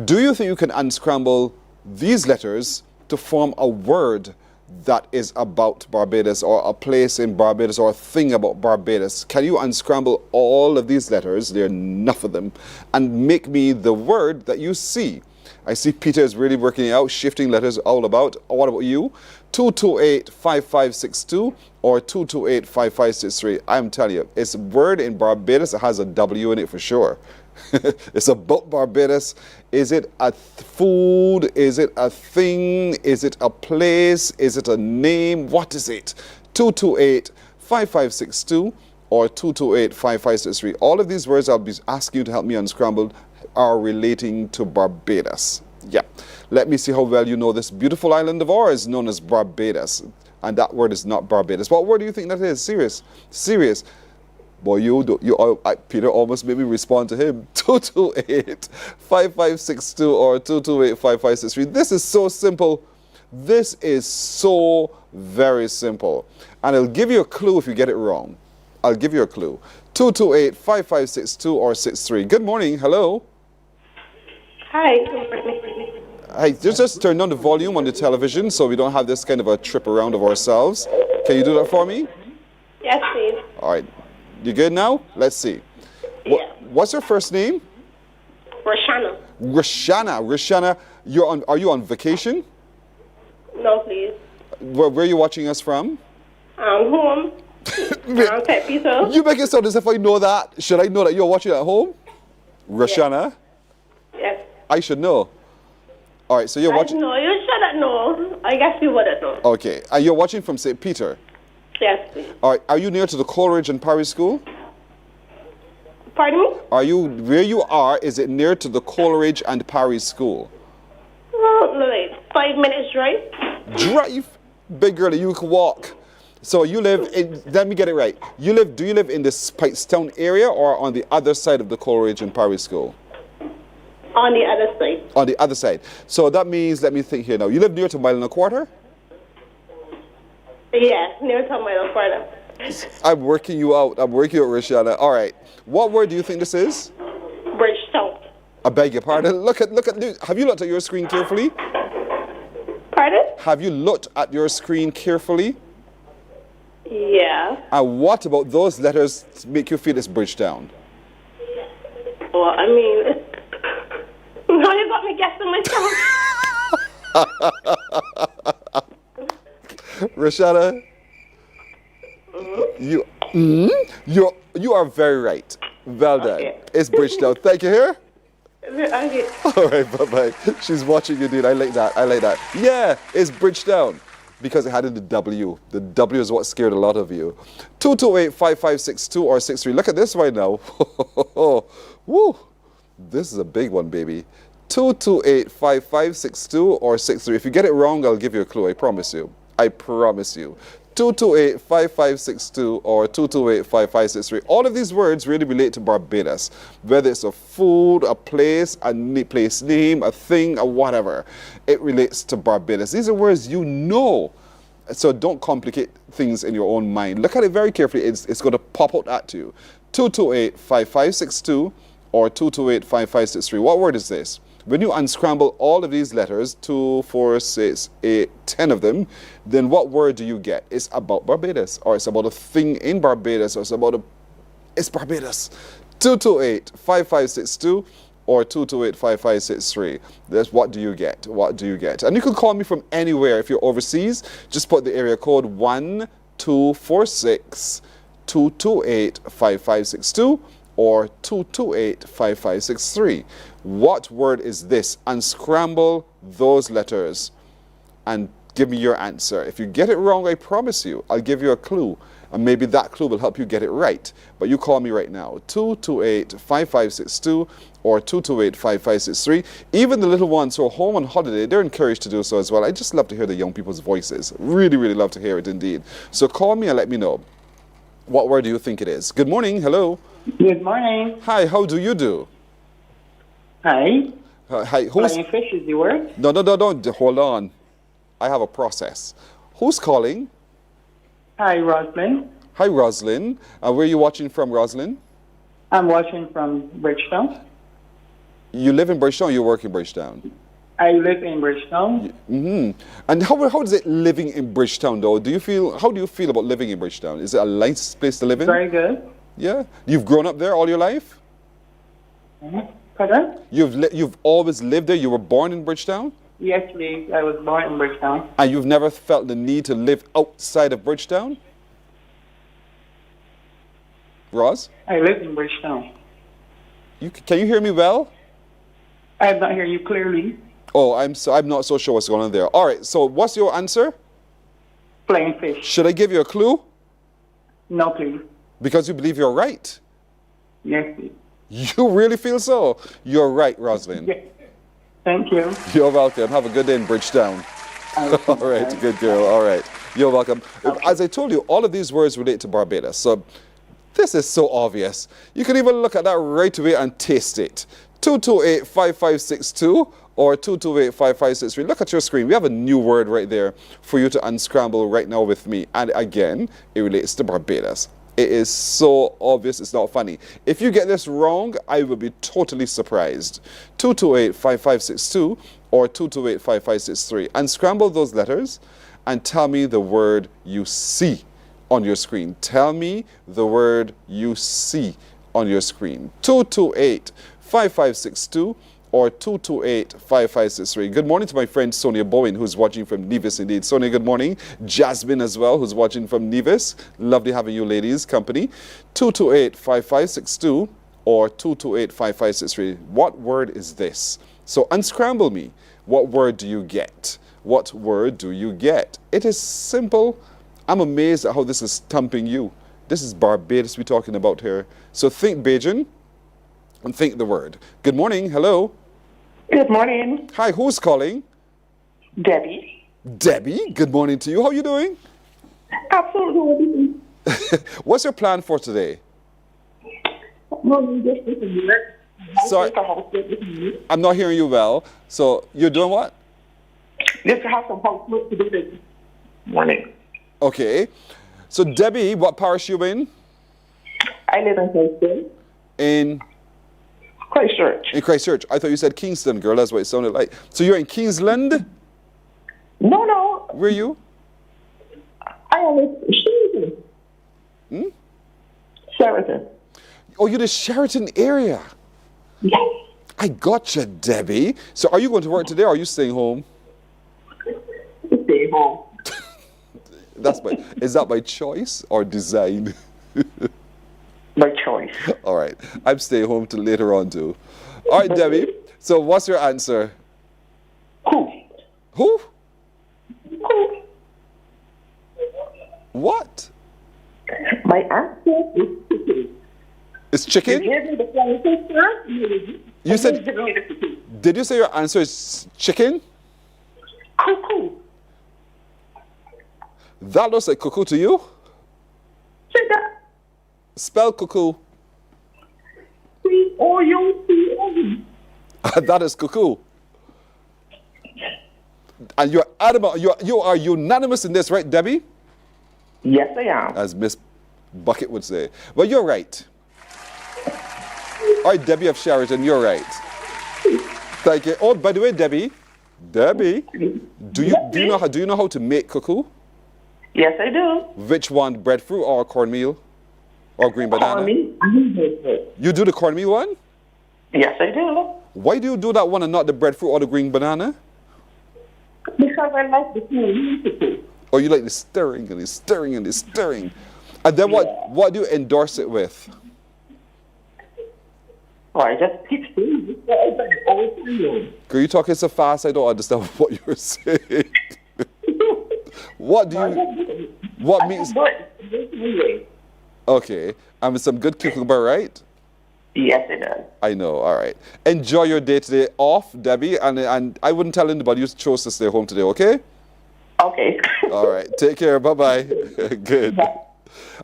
Do you think you can unscramble these letters to form a word that is about Barbados or a place in Barbados or a thing about Barbados? Can you unscramble all of these letters, there are enough of them, and make me the word that you see? I see Peter is really working it out, shifting letters all about. What about you? 228-5562 or 228-5563. I'm telling you, it's a word in Barbados that has a W in it for sure. It's about Barbados. Is it a food? Is it a thing? Is it a place? Is it a name? What is it? 228-5562 or 228-5563. All of these words I'll be asking you to help me unscramble are relating to Barbados. Yeah. Let me see how well you know this beautiful island of ours known as Barbados. And that word is not Barbados. What word do you think that is? Serious. Serious. Boy, Peter almost made me respond to him. 228-5562 or 228-5563. This is so simple. This is so very simple. And I'll give you a clue if you get it wrong. I'll give you a clue. 228-5562 or 63. Good morning. Hello. Hi. Good morning. Hey, just turn down the volume on the television so we don't have this kind of a trip around of ourselves. Can you do that for me? Yes, please. All right. You good now? Let's see. What's your first name? Roshana. Roshana, are you on vacation? No, please. Where are you watching us from? Home. Pet Peter. You make it sound as if I know that. Should I know that you're watching at home? Roshana? Yes. I should know. All right, so you're watching. No, you shouldn't know. I guess you wouldn't know. Okay, and you're watching from St. Peter? Yes, please. All right, are you near to the Coleridge and Parry School? Pardon me? Where you are, is it near to the Coleridge and Parry School? Well, like 5 minutes drive. Drive? Big girl, you can walk. So you live in, let me get it right. Do you live in the Speightstown area or on the other side of the Coleridge and Parry School? On the other side. On the other side. So that means, let me think here now. You live near to Mile and a Quarter? Yes, near Tomato, Florida. I'm working you out. Rashana. All right. What word do you think this is? Bridgetown. I beg your pardon. Look at. Have you looked at your screen carefully? Pardon? Have you looked at your screen carefully? Yeah. And what about those letters make you feel it's Bridgetown? Well, I mean, now you got me guessing myself. Rashana, you are very right. Well done. Okay. It's Bridgetown. Thank you here. Okay. All right, bye-bye. She's watching you, dude. I like that. Yeah, it's Bridgetown because it had the W. The W is what scared a lot of you. 228-5562 or 63. Look at this right now. Woo. This is a big one, baby. 228-5562 or 63. If you get it wrong, I'll give you a clue. I promise you. 228-5562 or 228-5563. All of these words really relate to Barbados, whether it's a food, a place, place name, a thing, or whatever. It relates to Barbados. These are words you know, so don't complicate things in your own mind. Look at it very carefully. It's going to pop out at you. 228-5562 or 228-5563. What word is this? When you unscramble all of these letters, 2, 4, 6, 8, 10 of them, then what word do you get? It's about Barbados, or it's about a thing in Barbados, or it's Barbados. 228-5562 or 228-5563. That's what do you get? What do you get? And you can call me from anywhere. If you're overseas, just put the area code 1246 228-5562 or 228-5563. What word is this? Unscramble those letters and give me your answer. If you get it wrong, I promise you, I'll give you a clue. And maybe that clue will help you get it right. But you call me right now, 228-5562 or 228-5563. Even the little ones who are home on holiday, they're encouraged to do so as well. I just love to hear the young people's voices. Really, really love to hear it indeed. So call me and let me know. What word do you think it is? Good morning. Hello. Good morning. Hi, how do you do? Hi. Hi. Flying fish is the word? No. Hold on. I have a process. Who's calling? Hi, Roslyn. Hi, Roslyn. Where are you watching from, Roslyn? I'm watching from Bridgetown. You live in Bridgetown or you work in Bridgetown? I live in Bridgetown. And how is it living in Bridgetown, though? How do you feel about living in Bridgetown? Is it a nice place to live in? Very good. Yeah? You've grown up there all your life? Pardon? You've always lived there? You were born in Bridgetown? Yes, please. I was born in Bridgetown. And you've never felt the need to live outside of Bridgetown? Roz? I live in Bridgetown. Can you hear me well? I'm not hearing you clearly. Oh, I'm not so sure what's going on there. All right, so what's your answer? Flying fish. Should I give you a clue? No, please. Because you believe you're right? Yes, please. You really feel so? You're right, Roslyn. Yes. Thank you. You're welcome. Have a good day in Bridgetown. All right, good girl. All right. You're welcome. Okay. As I told you, all of these words relate to Barbados. So this is so obvious. You can even look at that right away and taste it. 228-5562 or 228-5563. Look at your screen. We have a new word right there for you to unscramble right now with me. And again, it relates to Barbados. It is so obvious, it's not funny. If you get this wrong, I will be totally surprised. 228-5562 or 228-5563. Unscramble those letters and tell me the word you see on your screen. Tell me the word you see on your screen. 228-5562 or 228-5563. Good morning to my friend Sonia Bowen, who's watching from Nevis indeed. Sonia, good morning. Jasmine as well, who's watching from Nevis. Lovely having you ladies company. 228-5562 or 228-5563. What word is this? So unscramble me. What word do you get? What word do you get? It is simple. I'm amazed at how this is stumping you. This is Barbados we're talking about here. So think Bajan and think the word. Good morning. Hello. Good morning. Hi, who's calling? Debbie. Debbie, good morning to you. How are you doing? Absolutely. What's your plan for today? Sorry, I'm not hearing you well. So you're doing what? Just to have some housework to do this morning. Okay. So, Debbie, what parish you in? I live in Kingston. In Christchurch. In Christchurch. I thought you said Kingston, girl. That's what it sounded like. So you're in Kingsland? No. Where are you? I am in Sheraton. Hmm? Sheraton. Oh, you're the Sheraton area. Yes. I gotcha, Debbie. So are you going to work today or are you staying home? Stay home. Is that by choice or design? By choice. All right. I'm staying home till later on too. All right, Debbie. So what's your answer? Who? Who? Who? What? My answer is chicken. It's chicken? You gave me the flying picture. You said, did you say your answer is chicken? Cuckoo. That looks like cuckoo to you? Chicken. Spell cuckoo. C-O-U-C-O. That is cuckoo. And you're adamant, you are unanimous in this, right, Debbie? Yes, I am. As Miss Bucket would say. Well, you're right. All right, Debbie of Sheraton, you're right. Thank you. Oh, by the way, Debbie, do you know how to make cuckoo? Yes, I do. Which one, breadfruit or cornmeal? Or green banana? Cornmeal. You do the cornmeal one? Yes, I do. Why do you do that one and not the breadfruit or the green banana? Because I like the smell. Or you like the stirring and the stirring and the stirring. And then what do you endorse it with? Oh, I just keep saying this. Girl, you talking so fast I don't understand what you're saying. What means? Okay, and with some good cucumber, right? Yes, it does. I know, all right. Enjoy your day today off, Debbie, and I wouldn't tell anybody you chose to stay home today, okay? Okay. All right, take care, bye-bye. Good.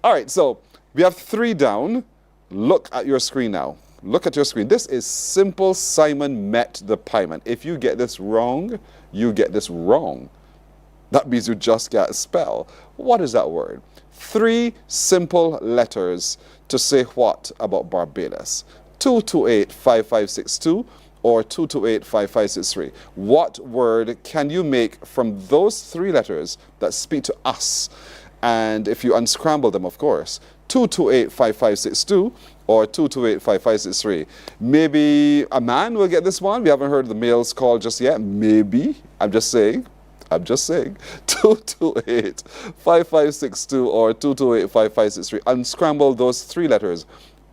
All right, so we have 3 down. Look at your screen now. Look at your screen. This is Simple Simon Met the Pieman. If you get this wrong, you get this wrong. That means you just can't spell. What is that word? 3 simple letters to say what about Barbados? 228-5562 or 228-5563. What word can you make from those 3 letters that speak to us? And if you unscramble them, of course, 228-5562 or 228-5563. Maybe a man will get this one. We haven't heard the male's call just yet. Maybe. I'm just saying. 228-5562 or 228-5563. Unscramble those 3 letters.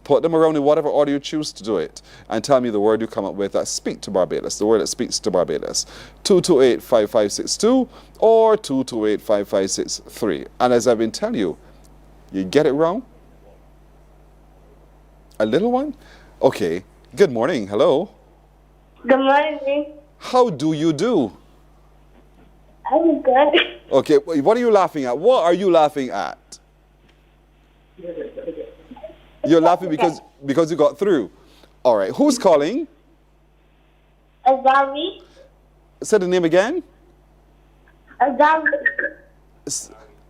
Put them around in whatever order you choose to do it. And tell me the word you come up with that speaks to Barbados. The word that speaks to Barbados. 228-5562 or 228-5563. And as I've been telling you, you get it wrong? A little one? Okay. Good morning. Hello. Good morning. How do you do? I'm good. Okay, what are you laughing at? What are you laughing at? You're laughing because you got through. All right, who's calling? Azari. Say the name again. Azari.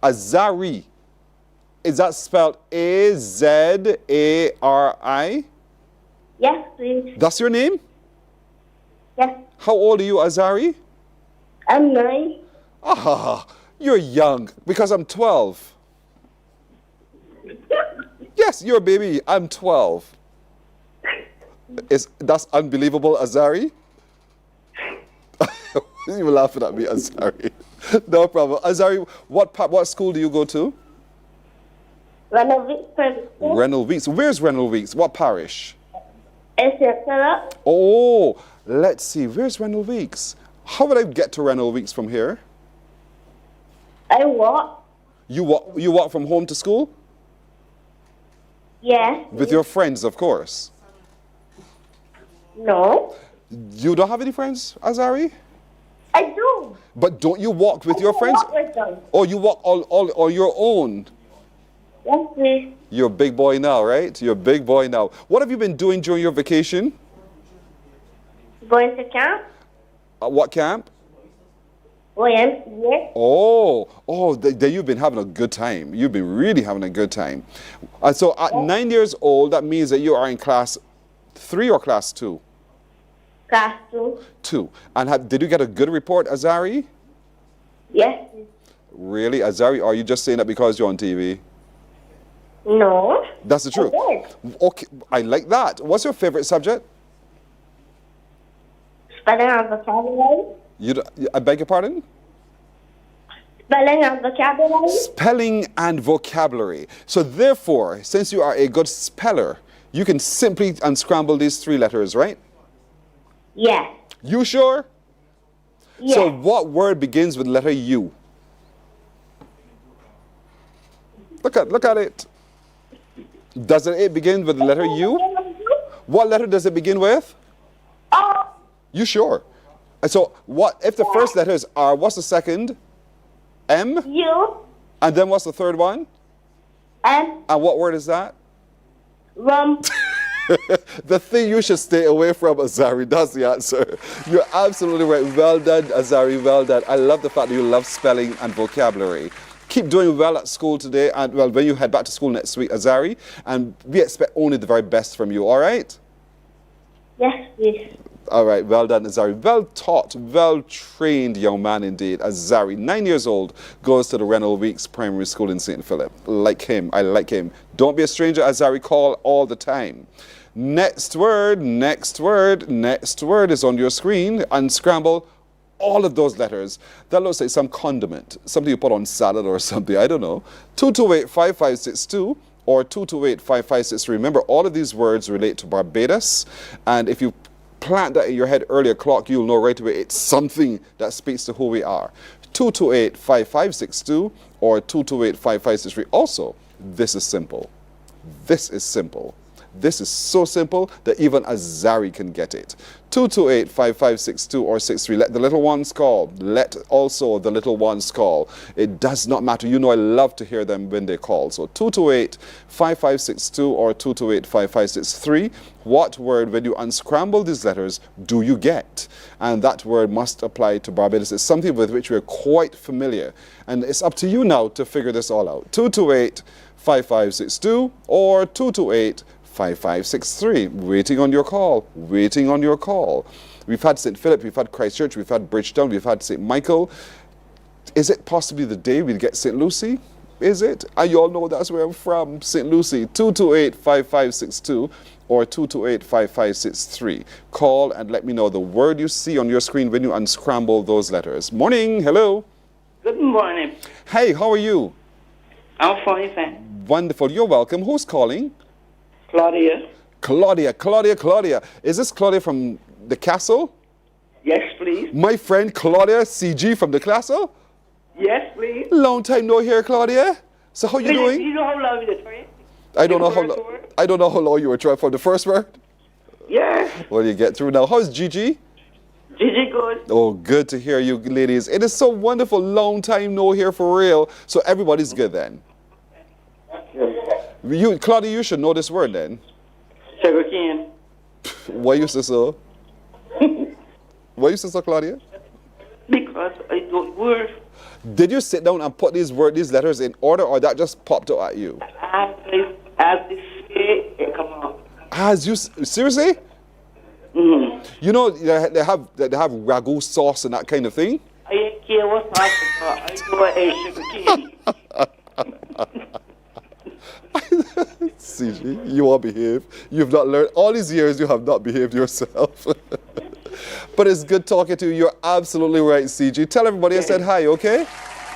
Azari. Is that spelled A-Z-A-R-I? Yes, please. That's your name? Yes. How old are you, Azari? I'm 9. Ah, you're young because I'm 12. Yes, you're a baby. I'm 12. That's unbelievable, Azari? You're laughing at me, Azari. No problem. Azari, what school do you go to? Reynolds Weeks. Reynolds Weeks. Where's Reynolds Weeks? What parish? It's Oh, let's see. Where's Reynolds Weeks? How would I get to Reynolds Weeks from here? I walk. You walk from home to school? Yes. With your friends, of course. No. You don't have any friends, Azari? I do. But don't you walk with your friends? Walk with them. Or you walk all on your own? Yes, please. You're a big boy now, right? You're a big boy now. What have you been doing during your vacation? Going to camp. What camp? YMCA. Then you've been having a good time. You've been really having a good time. So at 9 years old, that means that you are in class 3 or class 2? Class 2. 2. And did you get a good report, Azari? Yes. Really? Azari, are you just saying that because you're on TV? No. That's the truth. Okay, I like that. What's your favorite subject? Spelling and vocabulary. I beg your pardon? Spelling and vocabulary. Spelling and vocabulary. So therefore, since you are a good speller, you can simply unscramble these 3 letters, right? Yes. You sure? Yes. So what word begins with letter U? Look at it. Doesn't it begin with the letter U? What letter does it begin with? You sure? So what if the first letter is R? What's the second? M? U. And then what's the third one? M. And what word is that? Rum. The thing you should stay away from, Azari, that's the answer. You're absolutely right. Well done, Azari, well done. I love the fact that you love spelling and vocabulary. Keep doing well at school today, and well, when you head back to school next week, Azari, and we expect only the very best from you, all right? Yes, please. All right, well done, Azari. Well taught, well trained young man indeed. Azari, 9 years old, goes to the Reynolds Weeks Primary School in St. Philip. Like him, I like him. Don't be a stranger, Azari, call all the time. Next word is on your screen. Unscramble all of those letters. That looks like some condiment, something you put on salad or something, I don't know. 228-5562 or 228-5563. Remember, all of these words relate to Barbados, and if you plant that in your head early o'clock, you'll know right away it's something that speaks to who we are. 228-5562 or 228-5563. Also, this is simple. This is simple. This is so simple that even Azari can get it. 228-5562 or 63. Let the little ones call. Let also the little ones call. It does not matter. You know I love to hear them when they call. So 228-5562 or 228-5563. What word, when you unscramble these letters, do you get? And that word must apply to Barbados. It's something with which we're quite familiar. And it's up to you now to figure this all out. 228-5562 or 228-5563. Waiting on your call. Waiting on your call. We've had St. Philip, we've had Christchurch, we've had Bridgetown, we've had St. Michael. Is it possibly the day we'll get St. Lucie? Is it? And you all know that's where I'm from, St. Lucie. 228-5562 or 228-5563. Call and let me know the word you see on your screen when you unscramble those letters. Morning, hello. Good morning. Hey, how are you? I'm fine, thanks. Wonderful, you're welcome. Who's calling? Claudia. Claudia. Is this Claudia from the castle? Yes, please. My friend Claudia CG from the castle? Yes, please. Long time no hear, Claudia. So how you doing? You know how long you trying? I don't know how long you were trying for the first word. Yeah. Well, you get through now. How's Gigi? Gigi good. Oh, good to hear you, ladies. It is so wonderful. Long time no hear for real. So everybody's good then. Claudia, you should know this word then. Sugarcane. Why you say so? Why you say so, Claudia? Because I don't work. Did you sit down and put these letters in order, or that just popped out at you? As they say, it come out. Seriously? Mm-hmm. You know they have ragu sauce and that kind of thing. I ain't care what sauce I do a sugarcane. CG, you won't behave. You've not learned all these years. You have not behaved yourself. But it's good talking to you. You're absolutely right, CG. Tell everybody I said hi, okay?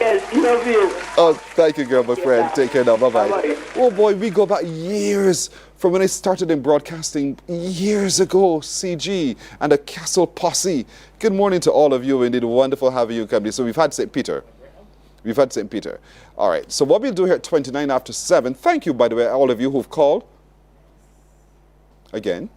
Yes, love you. Oh, thank you, girl, my friend. Take care now. Bye-bye. Oh, boy, we go back years from when I started in broadcasting years ago, CG and the Castle Posse. Good morning to all of you. Indeed, wonderful having you come. So we've had St. Peter. All right, so what we'll do here at 29 after 7, thank you, by the way, all of you who've called. Again.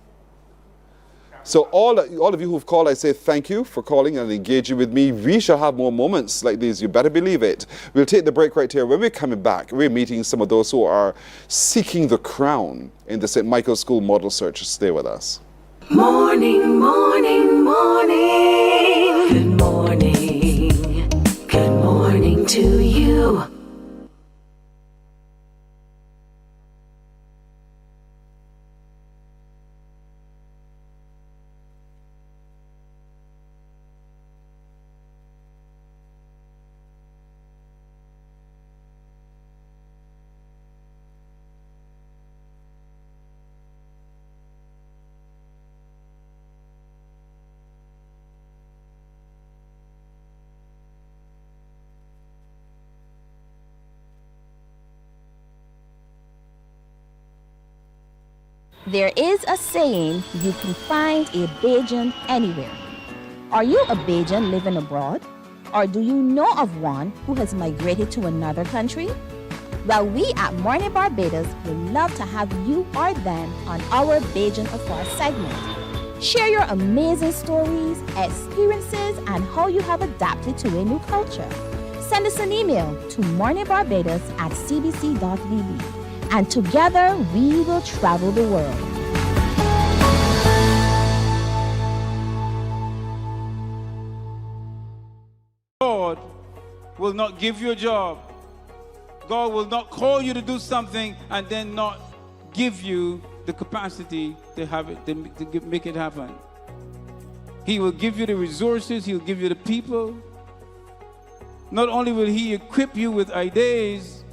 So all of you who've called, I say thank you for calling and engaging with me. We shall have more moments like these, you better believe it. We'll take the break right here. When we're coming back, we're meeting some of those who are seeking the crown in the St. Michael's School Model Search. Stay with us. Morning, morning, morning. Good morning. There is a saying, you can find a Bajan anywhere. Are you a Bajan living abroad? Or do you know of one who has migrated to another country? Well, we at Mornin Barbados would love to have you or them on our Bajan Afar segment. Share your amazing stories, experiences, and how you have adapted to a new culture. Send us an email to morninbarbados@cbc.vb, and together we will travel the world. God will not give you a job. God will not call you to do something and then not give you the capacity to have it, to make it happen. He will give you the resources. He'll give you the people. Not only will He equip you with ideas,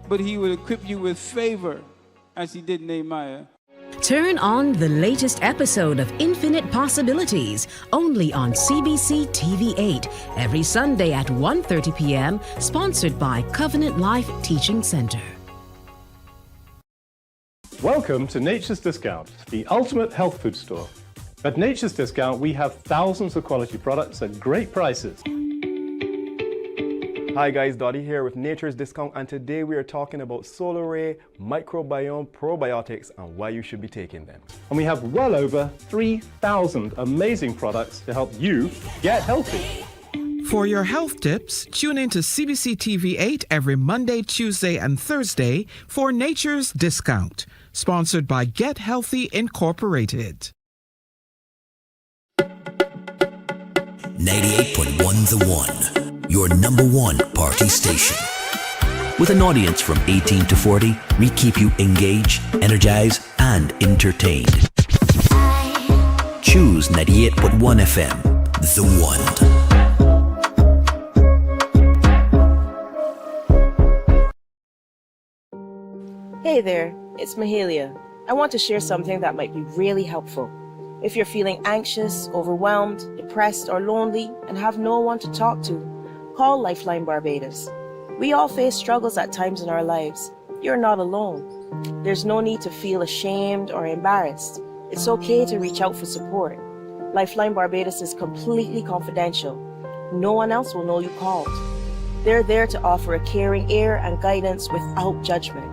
but He will equip you with favor, as He did Nehemiah. Turn on the latest episode of Infinite Possibilities, only on CBC TV8, every Sunday at 1:30 p.m., sponsored by Covenant Life Teaching Center. Welcome to Nature's Discount, the ultimate health food store. At Nature's Discount, we have thousands of quality products at great prices. Hi guys, Dottie here with Nature's Discount, and today we are talking about solar ray, microbiome, probiotics, and why you should be taking them. And we have well over 3,000 amazing products to help you get healthy. For your health tips, tune in to CBC TV8 every Monday, Tuesday, and Thursday for Nature's Discount, sponsored by Get Healthy Incorporated. 98.1 The One, your number one party station. With an audience from 18 to 40, we keep you engaged, energized, and entertained. Choose 98.1 FM, The One. Hey there, it's Mahalia. I want to share something that might be really helpful. If you're feeling anxious, overwhelmed, depressed, or lonely, and have no one to talk to, call Lifeline Barbados. We all face struggles at times in our lives. You're not alone. There's no need to feel ashamed or embarrassed. It's okay to reach out for support. Lifeline Barbados is completely confidential. No one else will know you called. They're there to offer a caring ear and guidance without judgment.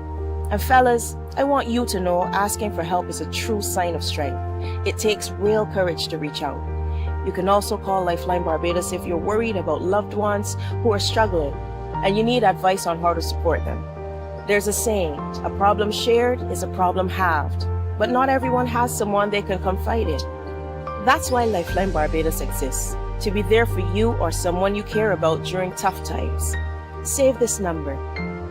And fellas, I want you to know asking for help is a true sign of strength. It takes real courage to reach out. You can also call Lifeline Barbados if you're worried about loved ones who are struggling and you need advice on how to support them. There's a saying, a problem shared is a problem halved, but not everyone has someone they can confide in. That's why Lifeline Barbados exists, to be there for you or someone you care about during tough times. Save this number.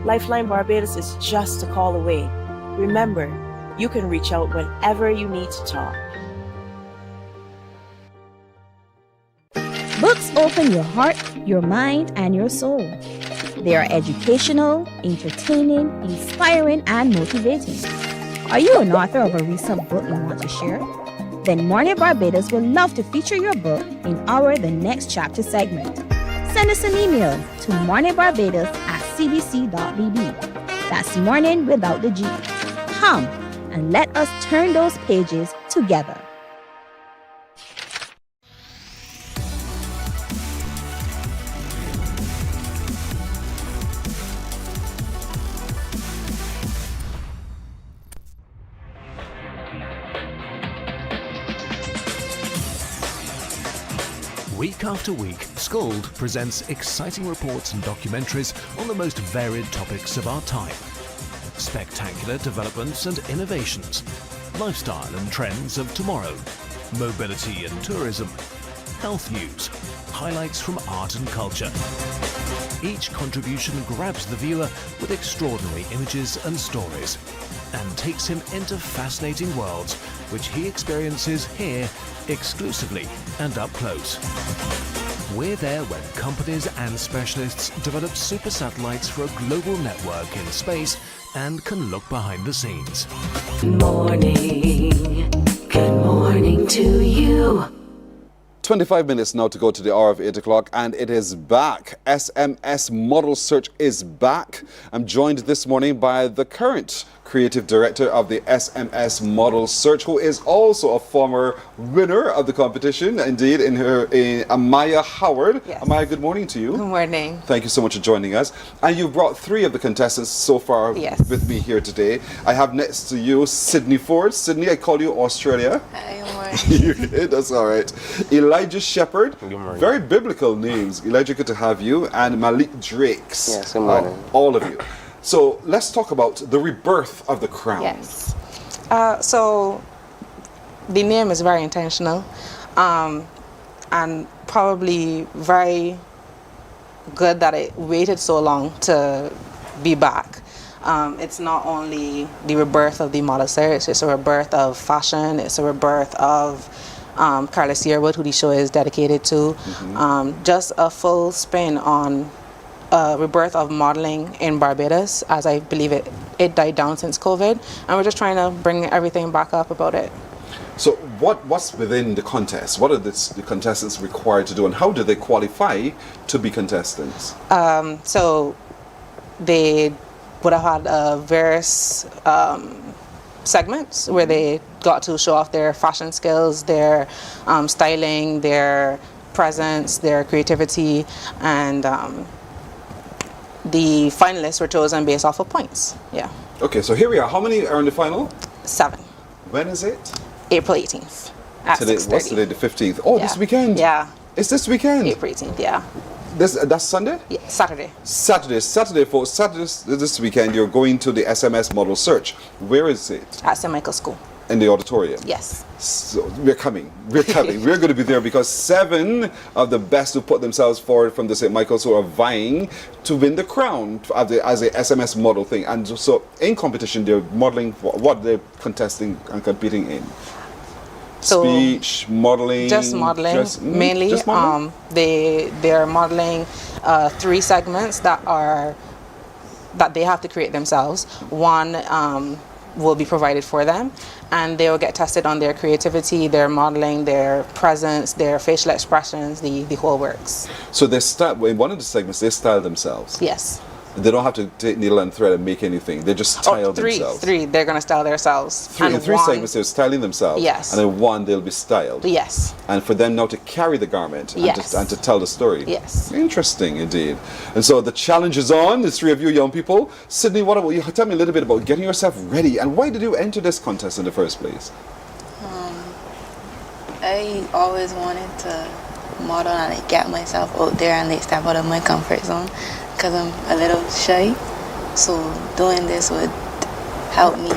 Lifeline Barbados is just a call away. Remember, you can reach out whenever you need to talk. Books open your heart, your mind, and your soul. They are educational, entertaining, inspiring, and motivating. Are you an author of a recent book you want to share? Then Mornin Barbados would love to feature your book in our The Next Chapter segment. Send us an email to morninbarbados@cbc.vb. That's morning without the G. Come and let us turn those pages together. Week after week, Scold presents exciting reports and documentaries on the most varied topics of our time. Spectacular developments and innovations, lifestyle and trends of tomorrow, mobility and tourism, health news, highlights from art and culture. Each contribution grabs the viewer with extraordinary images and stories and takes him into fascinating worlds which he experiences here exclusively and up close. We're there when companies and specialists develop super satellites for a global network in space and can look behind the scenes. Good morning to you. 25 minutes now to go to the hour of 8 o'clock, and it is back. SMS Model Search is back. I'm joined this morning by the current creative director of the SMS Model Search, who is also a former winner of the competition, indeed, in Amaya Howard. Yes. Amaya, good morning to you. Good morning. Thank you so much for joining us. And you've brought 3 of the contestants so far with me here today. I have next to you Sydney Ford. Sydney, I call you Australia. Hi, good morning. That's all right. Elijah Shepherd. Good morning. Very biblical names. Elijah, good to have you. And Malik Drakes. Yes, good morning. All of you. So let's talk about the rebirth of the crown. Yes. So the name is very intentional, and probably very good that it waited so long to be back. It's not only the rebirth of the model search, it's a rebirth of fashion, it's a rebirth of Carlos Yearwood, who the show is dedicated to. Just a full spin on rebirth of modeling in Barbados, as I believe it died down since COVID, and we're just trying to bring everything back up about it. So what's within the contest? What are the contestants required to do, and how do they qualify to be contestants? So they would have had various segments where they got to show off their fashion skills, their styling, their presence, their creativity, and the finalists were chosen based off of points. Yeah. Okay, so here we are. How many are in the final? 7. When is it? April 18th at Today, 6:30. what's today? The 15th. Oh, Yeah. this weekend. Yeah. It's this weekend. April 18th. Yeah. That's Sunday? Yeah. Saturday. Saturday, folks. Saturday this weekend. You're going to the SMS Model Search. Where is it? At St. Michael's School. In the auditorium. Yes. So we're coming. We're going to be there because 7 of the best who put themselves forward from the St. Michael's who are vying to win the crown as a SMS model thing. And so in competition, they're modeling what they're contesting and competing in. So speech, modeling. Just modeling, mainly. Just modeling? They're modeling 3 segments that they have to create themselves. One will be provided for them, and they will get tested on their creativity, their modeling, their presence, their facial expressions, the whole works. So they start in one of the segments. They style themselves. Yes. They don't have to take needle and thread and make anything. They just style themselves. 3. They're going to style themselves. 3 segments. They're styling themselves. Yes. And then 1 they'll be styled. Yes. And for them now to carry the garment Yes. and to tell the story. Yes. Interesting indeed. And so the challenge is on. The 3 of you young people. Sydney, what about you? Tell me a little bit about getting yourself ready and why did you enter this contest in the first place? I always wanted to model and get myself out there and step out of my comfort zone because I'm a little shy. So doing this would help me,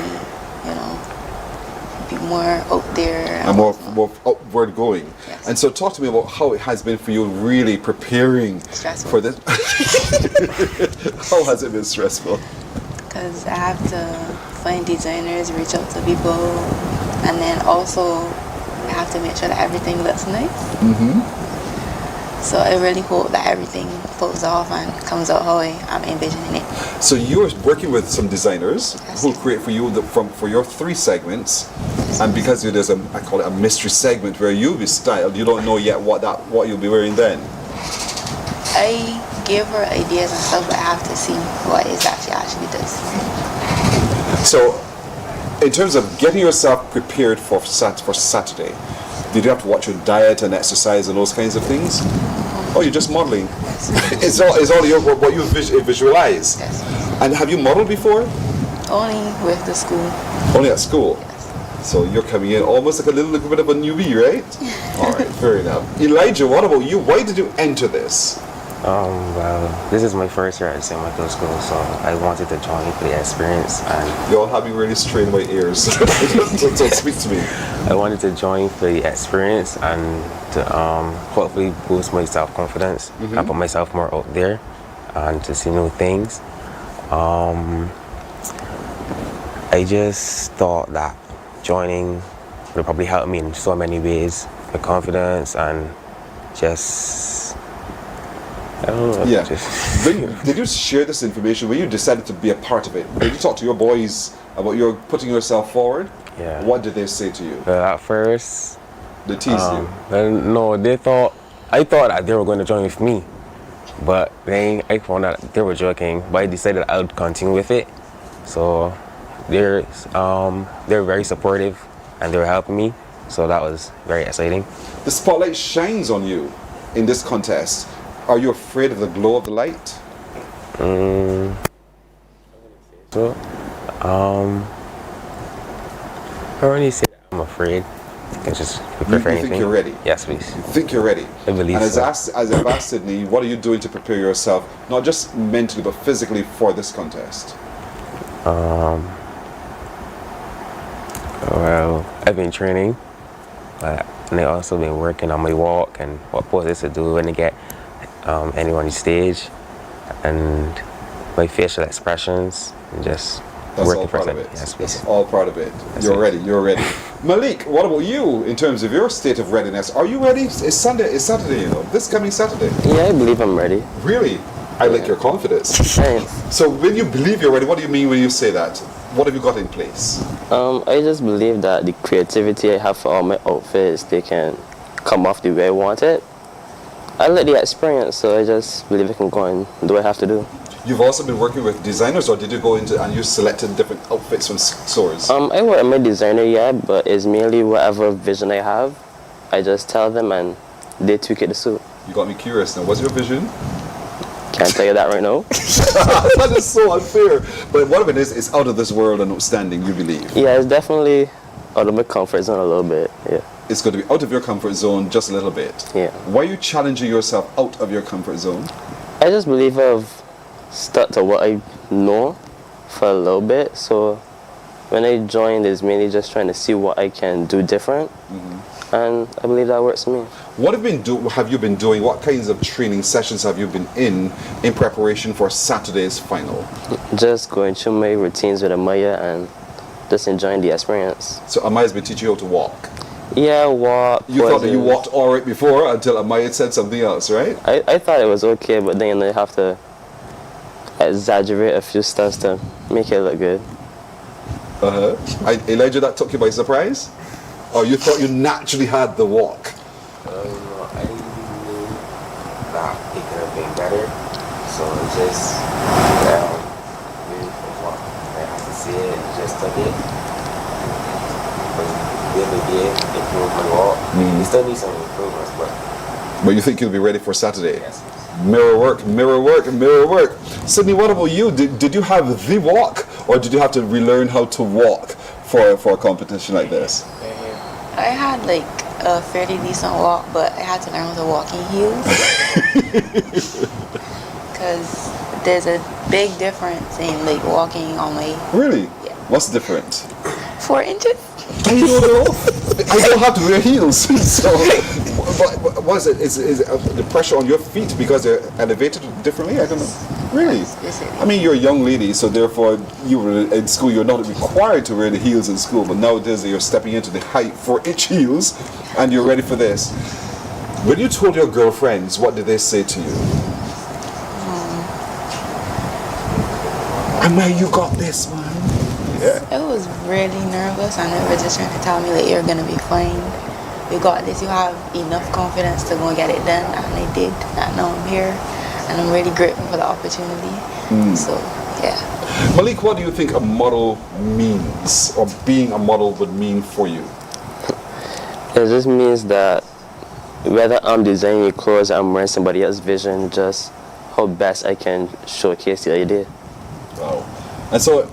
be more out there. And more upward going. Yes. And so talk to me about how it has been for you really preparing for this. How has it been stressful? Because I have to find designers, reach out to people, and then also I have to make sure that everything looks nice. So I really hope that everything pulls off and comes out how I'm envisioning it. So you're working with some designers who create for you for your 3 segments, and because there's I call it a mystery segment where you'll be styled, you don't know yet what you'll be wearing then. I give her ideas and stuff, but I have to see what exactly actually does. So, in terms of getting yourself prepared for Saturday, did you have to watch your diet and exercise and those kinds of things? Oh, you're just modeling. It's all what you visualize. Yes. And have you modeled before? Only with the school. Only at school. Yes. So you're coming in almost like a little bit of a newbie, right? All right, fair enough. Elijah, what about you? Why did you enter this? Well, this is my first year at St. Michael's School, so I wanted to join for the experience. And you all have me really strained my ears. So speak to me. I wanted to join for the experience and to hopefully boost my self-confidence and put myself more out there and to see new things. I just thought that joining would probably help me in so many ways, my confidence and just, I don't know. Yeah. Did you share this information when you decided to be a part of it? Did you talk to your boys about your putting yourself forward? Yeah. What did they say to you? Well, at first, they teased you. Well, no, I thought that they were going to join with me, but then I found out they were joking. But I decided I would continue with it. So they're very supportive and they were helping me, so that was very exciting. The spotlight shines on you in this contest. Are you afraid of the glow of the light? So, I don't really say that I'm afraid. I just prepare for anything. You think you're ready? Yes, please. You think you're ready? I believe and so. As I've asked Sydney, what are you doing to prepare yourself, not just mentally, but physically for this contest? Well, I've been training, but I've also been working on my walk and what poses to do when I get anyone on the stage, and my facial expressions, and just That's working all part for of it. Yes, That's all part of it. You're ready. You're ready. Malik, what about you in terms of your state of readiness? Are you ready? It's Saturday, you know. This coming Saturday. Yeah, I believe I'm ready. Really? I like your confidence. Thanks. So when you believe you're ready, what do you mean when you say that? What have you got in place? I just believe that the creativity I have for all my outfits, they can come off the way I want it. I like the experience, so I just believe I can go and do what I have to do. You've also been working with designers, or did you go into and you selected different outfits from stores? I work with my designer, yeah, but it's mainly whatever vision I have. I just tell them and they tweak it to suit. You got me curious now. What's your vision? Can't tell you that right now. That is so unfair. But what of it is, it's out of this world and outstanding, you believe? Yeah, it's definitely out of my comfort zone a little bit, yeah. It's going to be out of your comfort zone just a little bit. Yeah. Why are you challenging yourself out of your comfort zone? I just believe I've stuck to what I know for a little bit, so when I joined, it's mainly just trying to see what I can do different, and I believe that works for me. What have you been doing? What kinds of training sessions have you been in preparation for Saturday's final? Just going through my routines with Amaya and just enjoying the experience. So Amaya's been teaching you how to walk? Yeah, walk. You thought that you walked all right before until Amaya said something else, right? I thought it was okay, but then I have to exaggerate a few stunts to make it look good. Elijah, that took you by surprise? Or you thought you naturally had the walk? I knew that it could have been better, so just I have to see it and just took it. But really did improve my walk. It still needs some improvements, But you think you'll be ready for Saturday? Yes. Mirror work, mirror work, mirror work. Sydney, what about you? Did you have the walk, or did you have to relearn how to walk for a competition like this? I had like a fairly decent walk, but I had to learn how to walk in heels. Because there's a big difference in like walking on my... Really? Yeah. What's the difference? 4 inches. I don't know. I don't have to wear heels. So, what is it? Is the pressure on your feet because they're elevated differently? I don't know. Really? I mean, you're a young lady, so therefore, you were in school. You're not required to wear the heels in school, but nowadays you're stepping into the height 4-inch heels, and you're ready for this. When you told your girlfriends, what did they say to you? Amaya, you got this, man. Yeah. I was really nervous, and they were just trying to tell me that you're gonna be fine. You got this. You have enough confidence to go and get it done, and I did. And now I'm here, and I'm really grateful for the opportunity. So, yeah. Malik, what do you think a model means, or being a model would mean for you? It just means that whether I'm designing clothes, I'm wearing somebody else's vision, just how best I can showcase the idea. Wow. And so,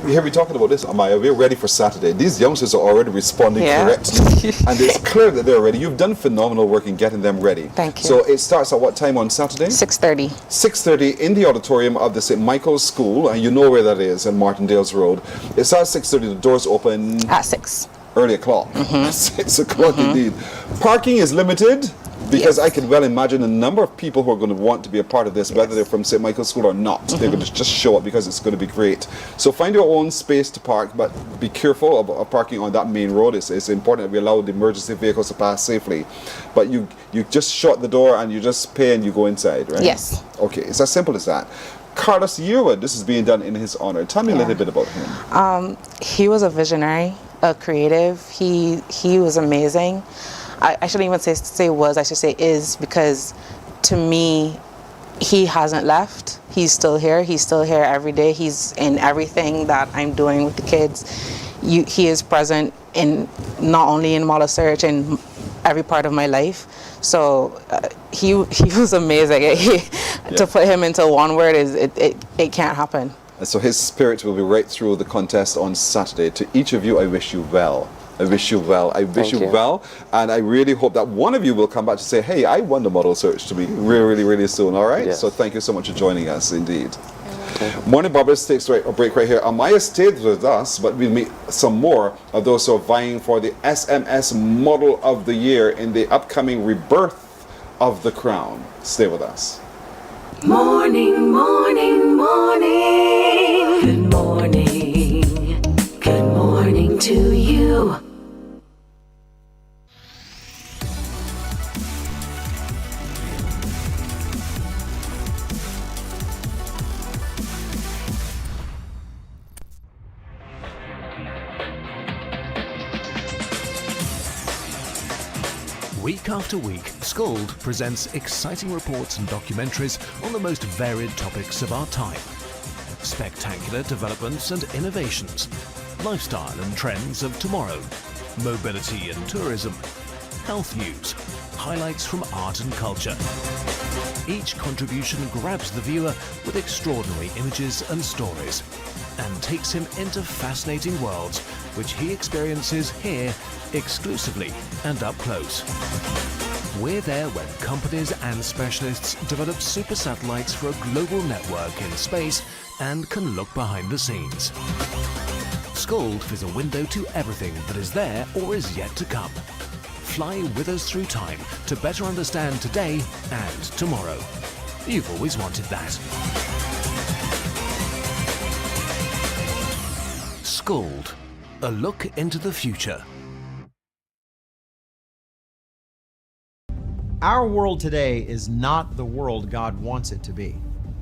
here we're talking about this, Amaya. We're ready for Saturday. These youngsters are already responding correctly, and it's clear that they're ready. You've done phenomenal work in getting them ready. Thank you. So it starts at what time on Saturday? 6:30. 6:30 in the auditorium of the St. Michael's School, and you know where that is, on Martindale's Road. It starts at 6:30. The doors open at 6. Early o'clock. 6 o'clock indeed. Parking is limited. Because I can well imagine a number of people who are going to want to be a part of this, whether they're from St. Michael's School or not. They're going to just show up because it's going to be great. So find your own space to park, but be careful of parking on that main road. It's important that we allow the emergency vehicles to pass safely. But you just shut the door and you just pay and you go inside, right? Yes. Okay, it's as simple as that. Carlos Yearwood, this is being done in his honor. Tell me a little bit about him. He was a visionary, a creative. He was amazing. I shouldn't even say was, I should say is, because to me, he hasn't left. He's still here. He's still here every day. He's in everything that I'm doing with the kids. He is present in not only in model search, in every part of my life. So he was amazing. To put him into one word is it can't happen. And so his spirit will be right through the contest on Saturday. To each of you, I wish you well. I wish you well. I wish you well. And I really hope that one of you will come back to say, hey, I won the model search to me really, really soon. All right? Yes. So thank you so much for joining us, indeed. Mornin Barbados takes a break right here. Amaya stayed with us, but we'll meet some more of those who are vying for the SMS Model of the Year in the upcoming Rebirth of the Crown. Stay with us. Morning, morning, morning. Good morning. Good morning to you. Week after week, Scold presents exciting reports and documentaries on the most varied topics of our time. Spectacular developments and innovations, lifestyle and trends of tomorrow, mobility and tourism, health news, highlights from art and culture. Each contribution grabs the viewer with extraordinary images and stories and takes him into fascinating worlds which he experiences here exclusively and up close. We're there when companies and specialists develop super satellites for a global network in space and can look behind the scenes. Scold is a window to everything that is there or is yet to come. Fly with us through time to better understand today and tomorrow. You've always wanted that. Scold, a look into the future. Our world today is not the world God wants it to be.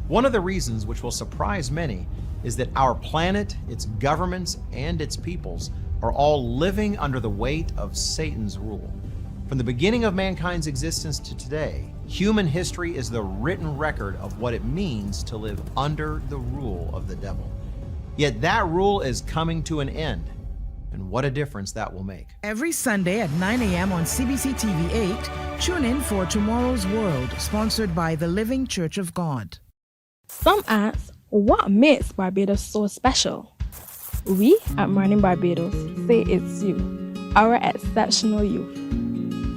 One of the reasons, which will surprise many, is that our planet, its governments, and its peoples are all living under the weight of Satan's rule. From the beginning of mankind's existence to today, human history is the written record of what it means to live under the rule of the devil. Yet that rule is coming to an end. And what a difference that will make. Every Sunday at 9 a.m. on CBC TV 8, tune in for Tomorrow's World, sponsored by the Living Church of God. Some ask, what makes Barbados so special? We at Mornin Barbados say it's you, our exceptional youth.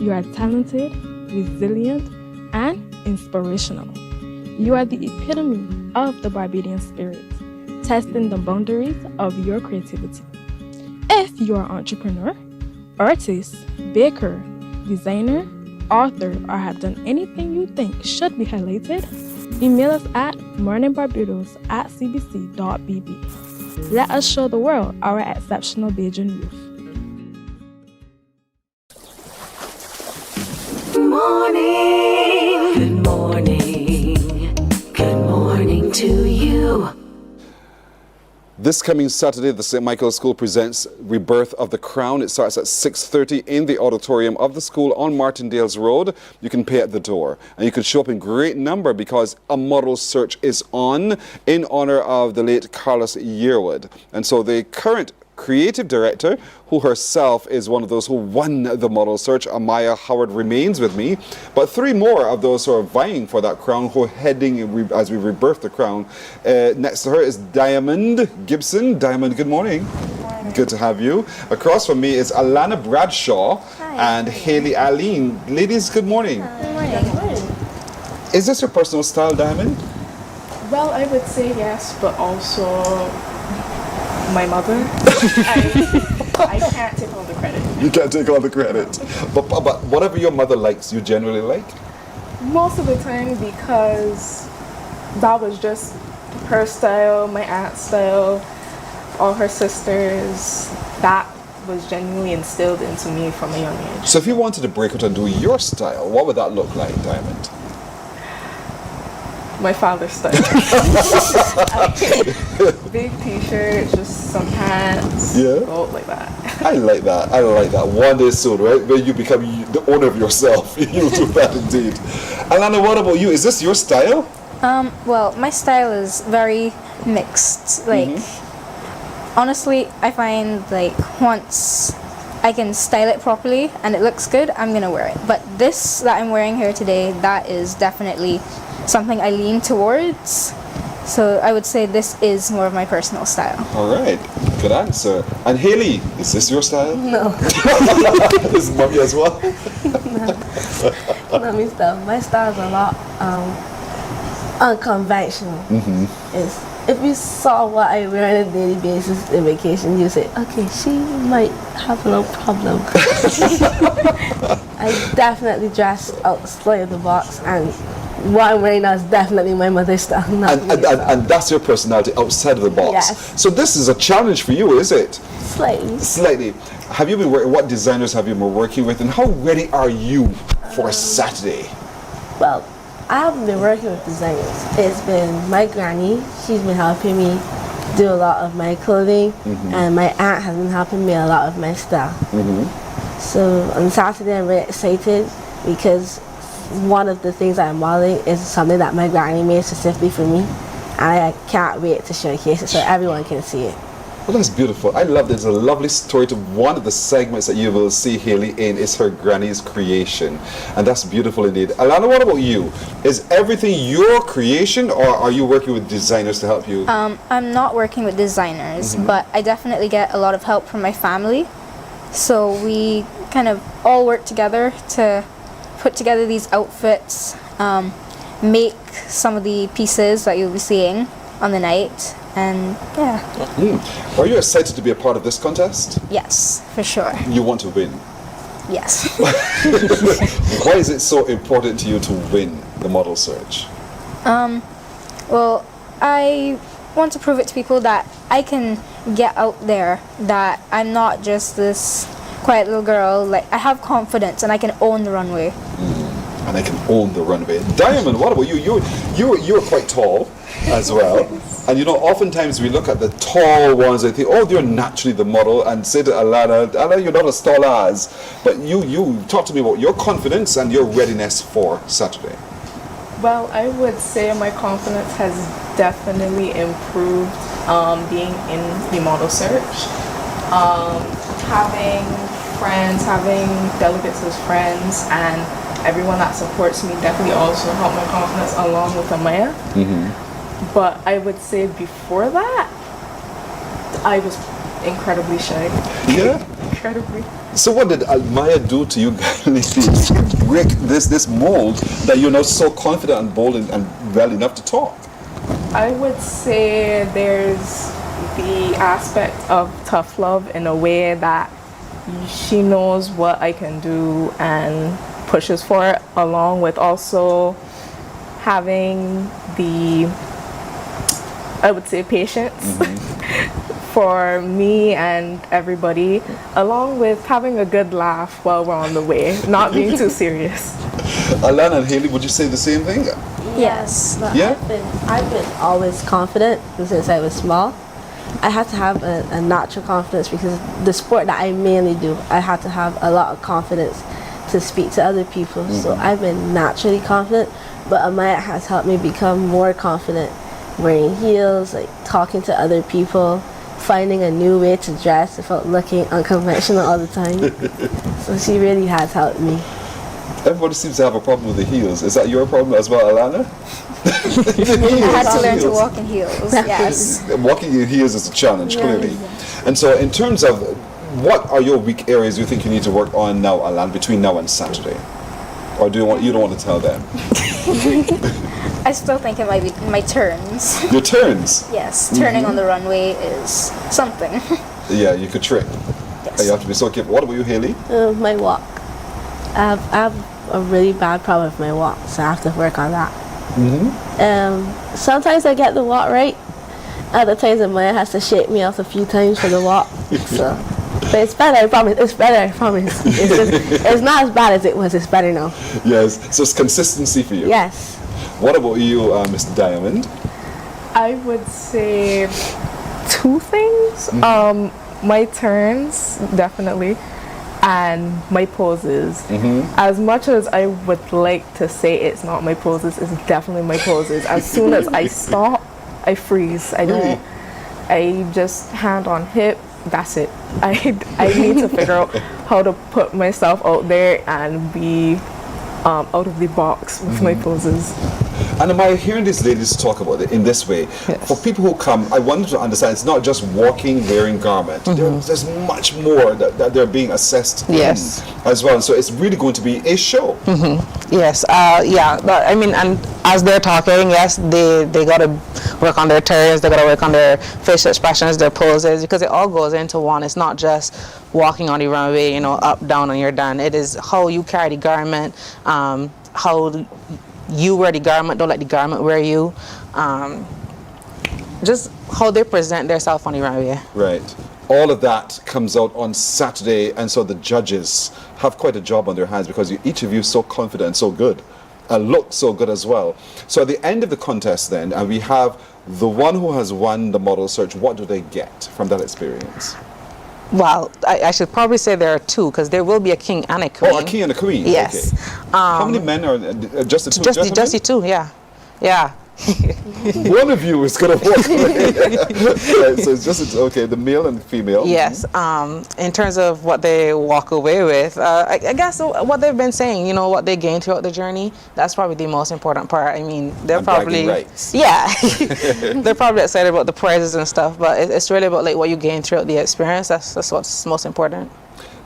You are talented, resilient, and inspirational. You are the epitome of the Barbadian spirit, testing the boundaries of your creativity. If you are an entrepreneur, artist, baker, designer, author, or have done anything you think should be highlighted, email us at morninbarbados@cbc.bb. Let us show the world our exceptional Bajan youth. Good morning. Good morning. Good morning to you. This coming Saturday, the St. Michael's School presents Rebirth of the Crown. It starts at 6:30 in the auditorium of the school on Martindale's Road. You can pay at the door. And you can show up in great number because a model search is on in honor of the late Carlos Yearwood. And so the current creative director, who herself is one of those who won the model search, Amaya Howard, remains with me. But three more of those who are vying for that crown, who are heading as we rebirth the crown. Next to her is Diamond Gibson. Diamond, good morning. Good to have you. Across from me is Alana Bradshaw and Haley Aline. Ladies, good morning. Good morning. Is this your personal style, Diamond? Well, I would say yes, but also my mother. I can't take all the credit. You can't take all the credit. But whatever your mother likes, you generally like? Most of the time, because that was just her style, my aunt's style, all her sisters. That was genuinely instilled into me from a young age. So if you wanted to break out and do your style, what would that look like, Diamond? My father's style. Big t-shirt, just some pants. Yeah. Go like that. I like that. I like that. One day soon, right? When you become the owner of yourself, you'll do that indeed. Alana, what about you? Is this your style? Well, my style is very mixed. Like, honestly, I find like once I can style it properly and it looks good, I'm gonna wear it. But this that I'm wearing here today, that is definitely something I lean towards. So I would say this is more of my personal style. All right, good answer. And Haley, is this your style? No. This is mommy as well. Not me style. My style is a lot unconventional. If you saw what I wear on a daily basis in vacation, you say, okay, she might have a little problem. I definitely dress outside of the box, and what I'm wearing now is definitely my mother's style. And that's your personality outside of the box. Yes. So this is a challenge for you, is it? Slightly. Slightly. Have you been what designers have you been working with, and how ready are you for Saturday? Well, I haven't been working with designers. It's been my granny. She's been helping me do a lot of my clothing, and my aunt has been helping me a lot of my style. So on Saturday, I'm very excited because one of the things I'm modeling is something that my granny made specifically for me, and I can't wait to showcase it so everyone can see it. Well, that's beautiful. I love there's a lovely story to one of the segments that you will see Haley in is her granny's creation, and that's beautiful indeed. Alana, what about you? Is everything your creation, or are you working with designers to help you? I'm not working with designers, but I definitely get a lot of help from my family. So we kind of all work together to put together these outfits, make some of the pieces that you'll be seeing on the night, and yeah. Are you excited to be a part of this contest? Yes, for sure. You want to win. Yes. Why is it so important to you to win the model search? Well, I want to prove it to people that I can get out there, that I'm not just this quiet little girl. Like, I have confidence and I can own the runway. And I can own the runway. Diamond, what about you? You're quite tall as well. And you know, oftentimes we look at the tall ones and think, oh, they're naturally the model, and say to Alana, you're not as tall as. But you talk to me about your confidence and your readiness for Saturday. Well, I would say my confidence has definitely improved being in the model search. Having friends, having delegates as friends, and everyone that supports me definitely also helped my confidence along with Amaya. But I would say before that, I was incredibly shy. Yeah? Incredibly. So what did Amaya do to you guys to break this mold that you're now so confident and bold and well enough to talk? I would say there's the aspect of tough love in a way that she knows what I can do and pushes for it, along with also having the, I would say, patience for me and everybody, along with having a good laugh while we're on the way, not being too serious. Alana and Haley, would you say the same thing? Yes. Yeah? I've been always confident since I was small. I had to have a natural confidence because the sport that I mainly do, I had to have a lot of confidence to speak to other people. So I've been naturally confident, but Amaya has helped me become more confident, wearing heels, like talking to other people, finding a new way to dress without looking unconventional all the time. So she really has helped me. Everybody seems to have a problem with the heels. Is that your problem as well, Alana? I had to learn to walk in heels, yes. Walking in heels is a challenge, clearly. And so in terms of what are your weak areas you think you need to work on now, Alana, between now and Saturday? Or you don't want to tell them? I still think it might be my turns. Your turns? Yes, turning on the runway is something. Yeah, you could trick. Yes. You have to be so careful. What about you, Haley? My walk. I have a really bad problem with my walk, so I have to work on that. Sometimes I get the walk right. Other times Amaya has to shake me off a few times for the walk. So, but it's better, I promise. It's better, I promise. It's not as bad as it was. It's better now. Yes. So it's consistency for you. Yes. What about you, Mr. Diamond? I would say two things. My turns, definitely. and my poses. As much as I would like to say it's not my poses, it's definitely my poses. As soon as I stop, I freeze. I don't. I just hand on hip. That's it. I need to figure out how to put myself out there and be out of the box with my poses. And am I hearing these ladies talk about it in this way? For people who come, I wanted to understand it's not just walking, wearing garment. There's much more that they're being assessed in as well. So it's really going to be a show. Yes, I mean, and as they're talking, yes, they got to work on their turns, they got to work on their facial expressions, their poses, because it all goes into one. It's not just walking on the runway, up, down, and you're done. It is how you carry the garment, how you wear the garment, don't let the garment wear you. Just how they present themselves on the runway. Right. All of that comes out on Saturday, and so the judges have quite a job on their hands because each of you is so confident, so good, and look so good as well. So at the end of the contest then, and we have the one who has won the model search, what do they get from that experience? Well, I should probably say there are two, because there will be a king and a queen. Oh, a king and a queen. Yes. Okay. How many men are just the two? Just the two, yeah. One of you is going to walk away. Right, so it's just, okay, the male and the female. Yes. In terms of what they walk away with, I guess what they've been saying, what they gain throughout the journey, that's probably the most important part. I mean, they're probably, they're probably excited about the prizes and stuff, but it's really about like what you gain throughout the experience. That's what's most important.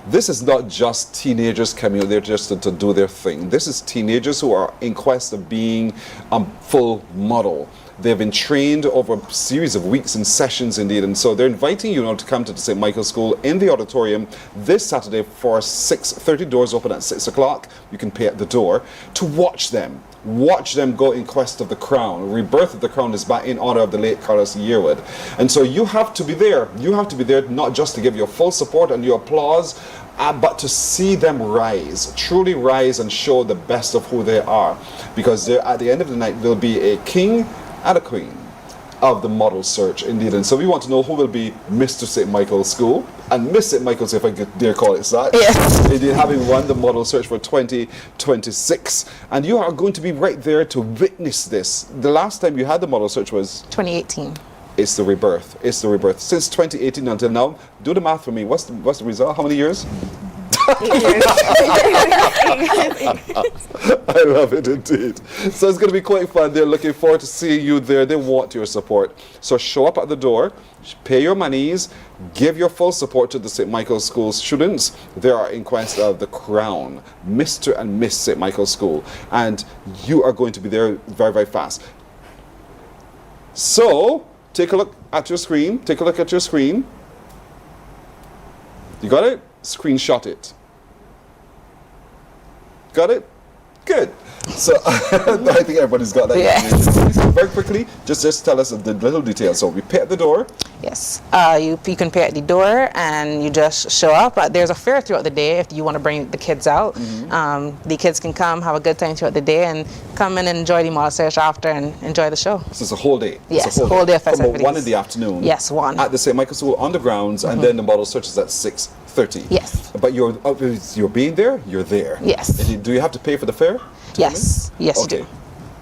This is not just teenagers coming out there just to do their thing. This is teenagers who are in quest of being a full model. They've been trained over a series of weeks and sessions indeed, and so they're inviting you to come to the St. Michael's School in the auditorium this Saturday for 6:30. Doors open at 6 o'clock. You can pay at the door to watch them. Watch them go in quest of the crown. Rebirth of the crown is back in honor of the late Carlos Yearwood. And so you have to be there. You have to be there not just to give your full support and your applause, but to see them rise, truly rise and show the best of who they are. Because at the end of the night, there'll be a king and a queen of the model search indeed. And so we want to know who will be Mr. St. Michael's School and Miss St. Michael's, if I dare call it that. Yes. Indeed, having won the model search for 2026. And you are going to be right there to witness this. The last time you had the model search was 2018. It's the rebirth. It's the rebirth. Since 2018 until now, do the math for me. What's the result? How many years? 8 years. I love it indeed. So it's going to be quite fun. They're looking forward to seeing you there. They want your support. So show up at the door, pay your monies, give your full support to the St. Michael's School students. They are in quest of the crown, Mr. and Miss St. Michael's School. And you are going to be there very, very fast. So take a look at your screen. Take a look at your screen. You got it? Screenshot it. Got it? Good. So I think everybody's got that. Yes. So very quickly, just tell us the little details. So we pay at the door. Yes. You can pay at the door and you just show up. There's a fair throughout the day if you want to bring the kids out. The kids can come, have a good time throughout the day, and come in and enjoy the model search after and enjoy the show. So it's a whole day. Yes, a whole day of festivities. From 1 in the afternoon. Yes, 1. At the St. Michael's School on the grounds, and then the model search is at 6:30. Yes. But you're being there, you're there. Yes. Do you have to pay for the fare? Yes. Yes, okay. You do.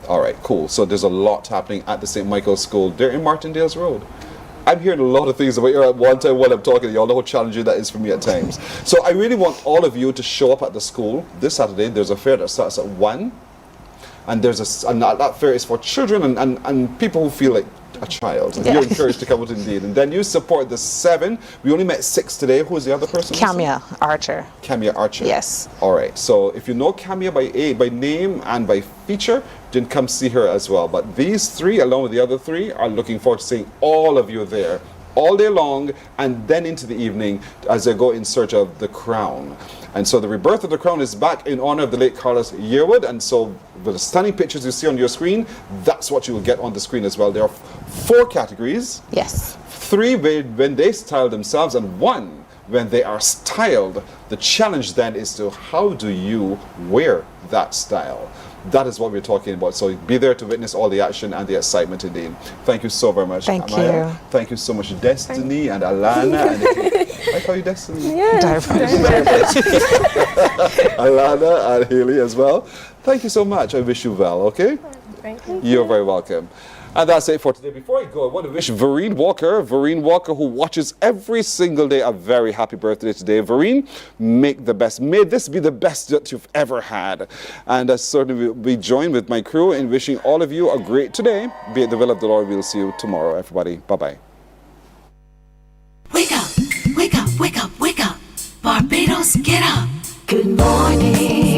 All right, cool. So there's a lot happening at the St. Michael's School. They're in Martindale's Road. I'm hearing a lot of things about you at one time while I'm talking to you. All know how challenging that is for me at times. So I really want all of you to show up at the school this Saturday. There's a fair that starts at 1. And that fair is for children and people who feel like a child. Yeah. You're encouraged to come out indeed. And then you support the 7. We only met 6 today. Who is the other person? Camia Archer. Camia Archer. Yes. All right. So if you know Camia by name and by feature, then come see her as well. But these 3, along with the other 3, are looking forward to seeing all of you there all day long and then into the evening as they go in search of the crown. And so the rebirth of the crown is back in honor of the late Carlos Yearwood. And so with the stunning pictures you see on your screen, that's what you will get on the screen as well. There are 4 categories. Yes. 3 when they style themselves, and 1 when they are styled. The challenge then is to how do you wear that style? That is what we're talking about. So be there to witness all the action and the excitement indeed. Thank you so very much, Thank Amaya. you. Thank you so much, Destiny and Alana. I call you Destiny. Yes. Alana and Haley as well. Thank you so much. I wish you well, okay? Thank you. You're very welcome. And that's it for today. Before I go, I want to wish Vereen Walker, who watches every single day, a very happy birthday today. Vereen, make the best. May this be the best that you've ever had. And I certainly will be joined with my crew in wishing all of you a great today. Be it the will of the Lord. We'll see you tomorrow, everybody. Bye-bye. Wake up, wake up, wake up, wake up. Barbados, get up. Good morning.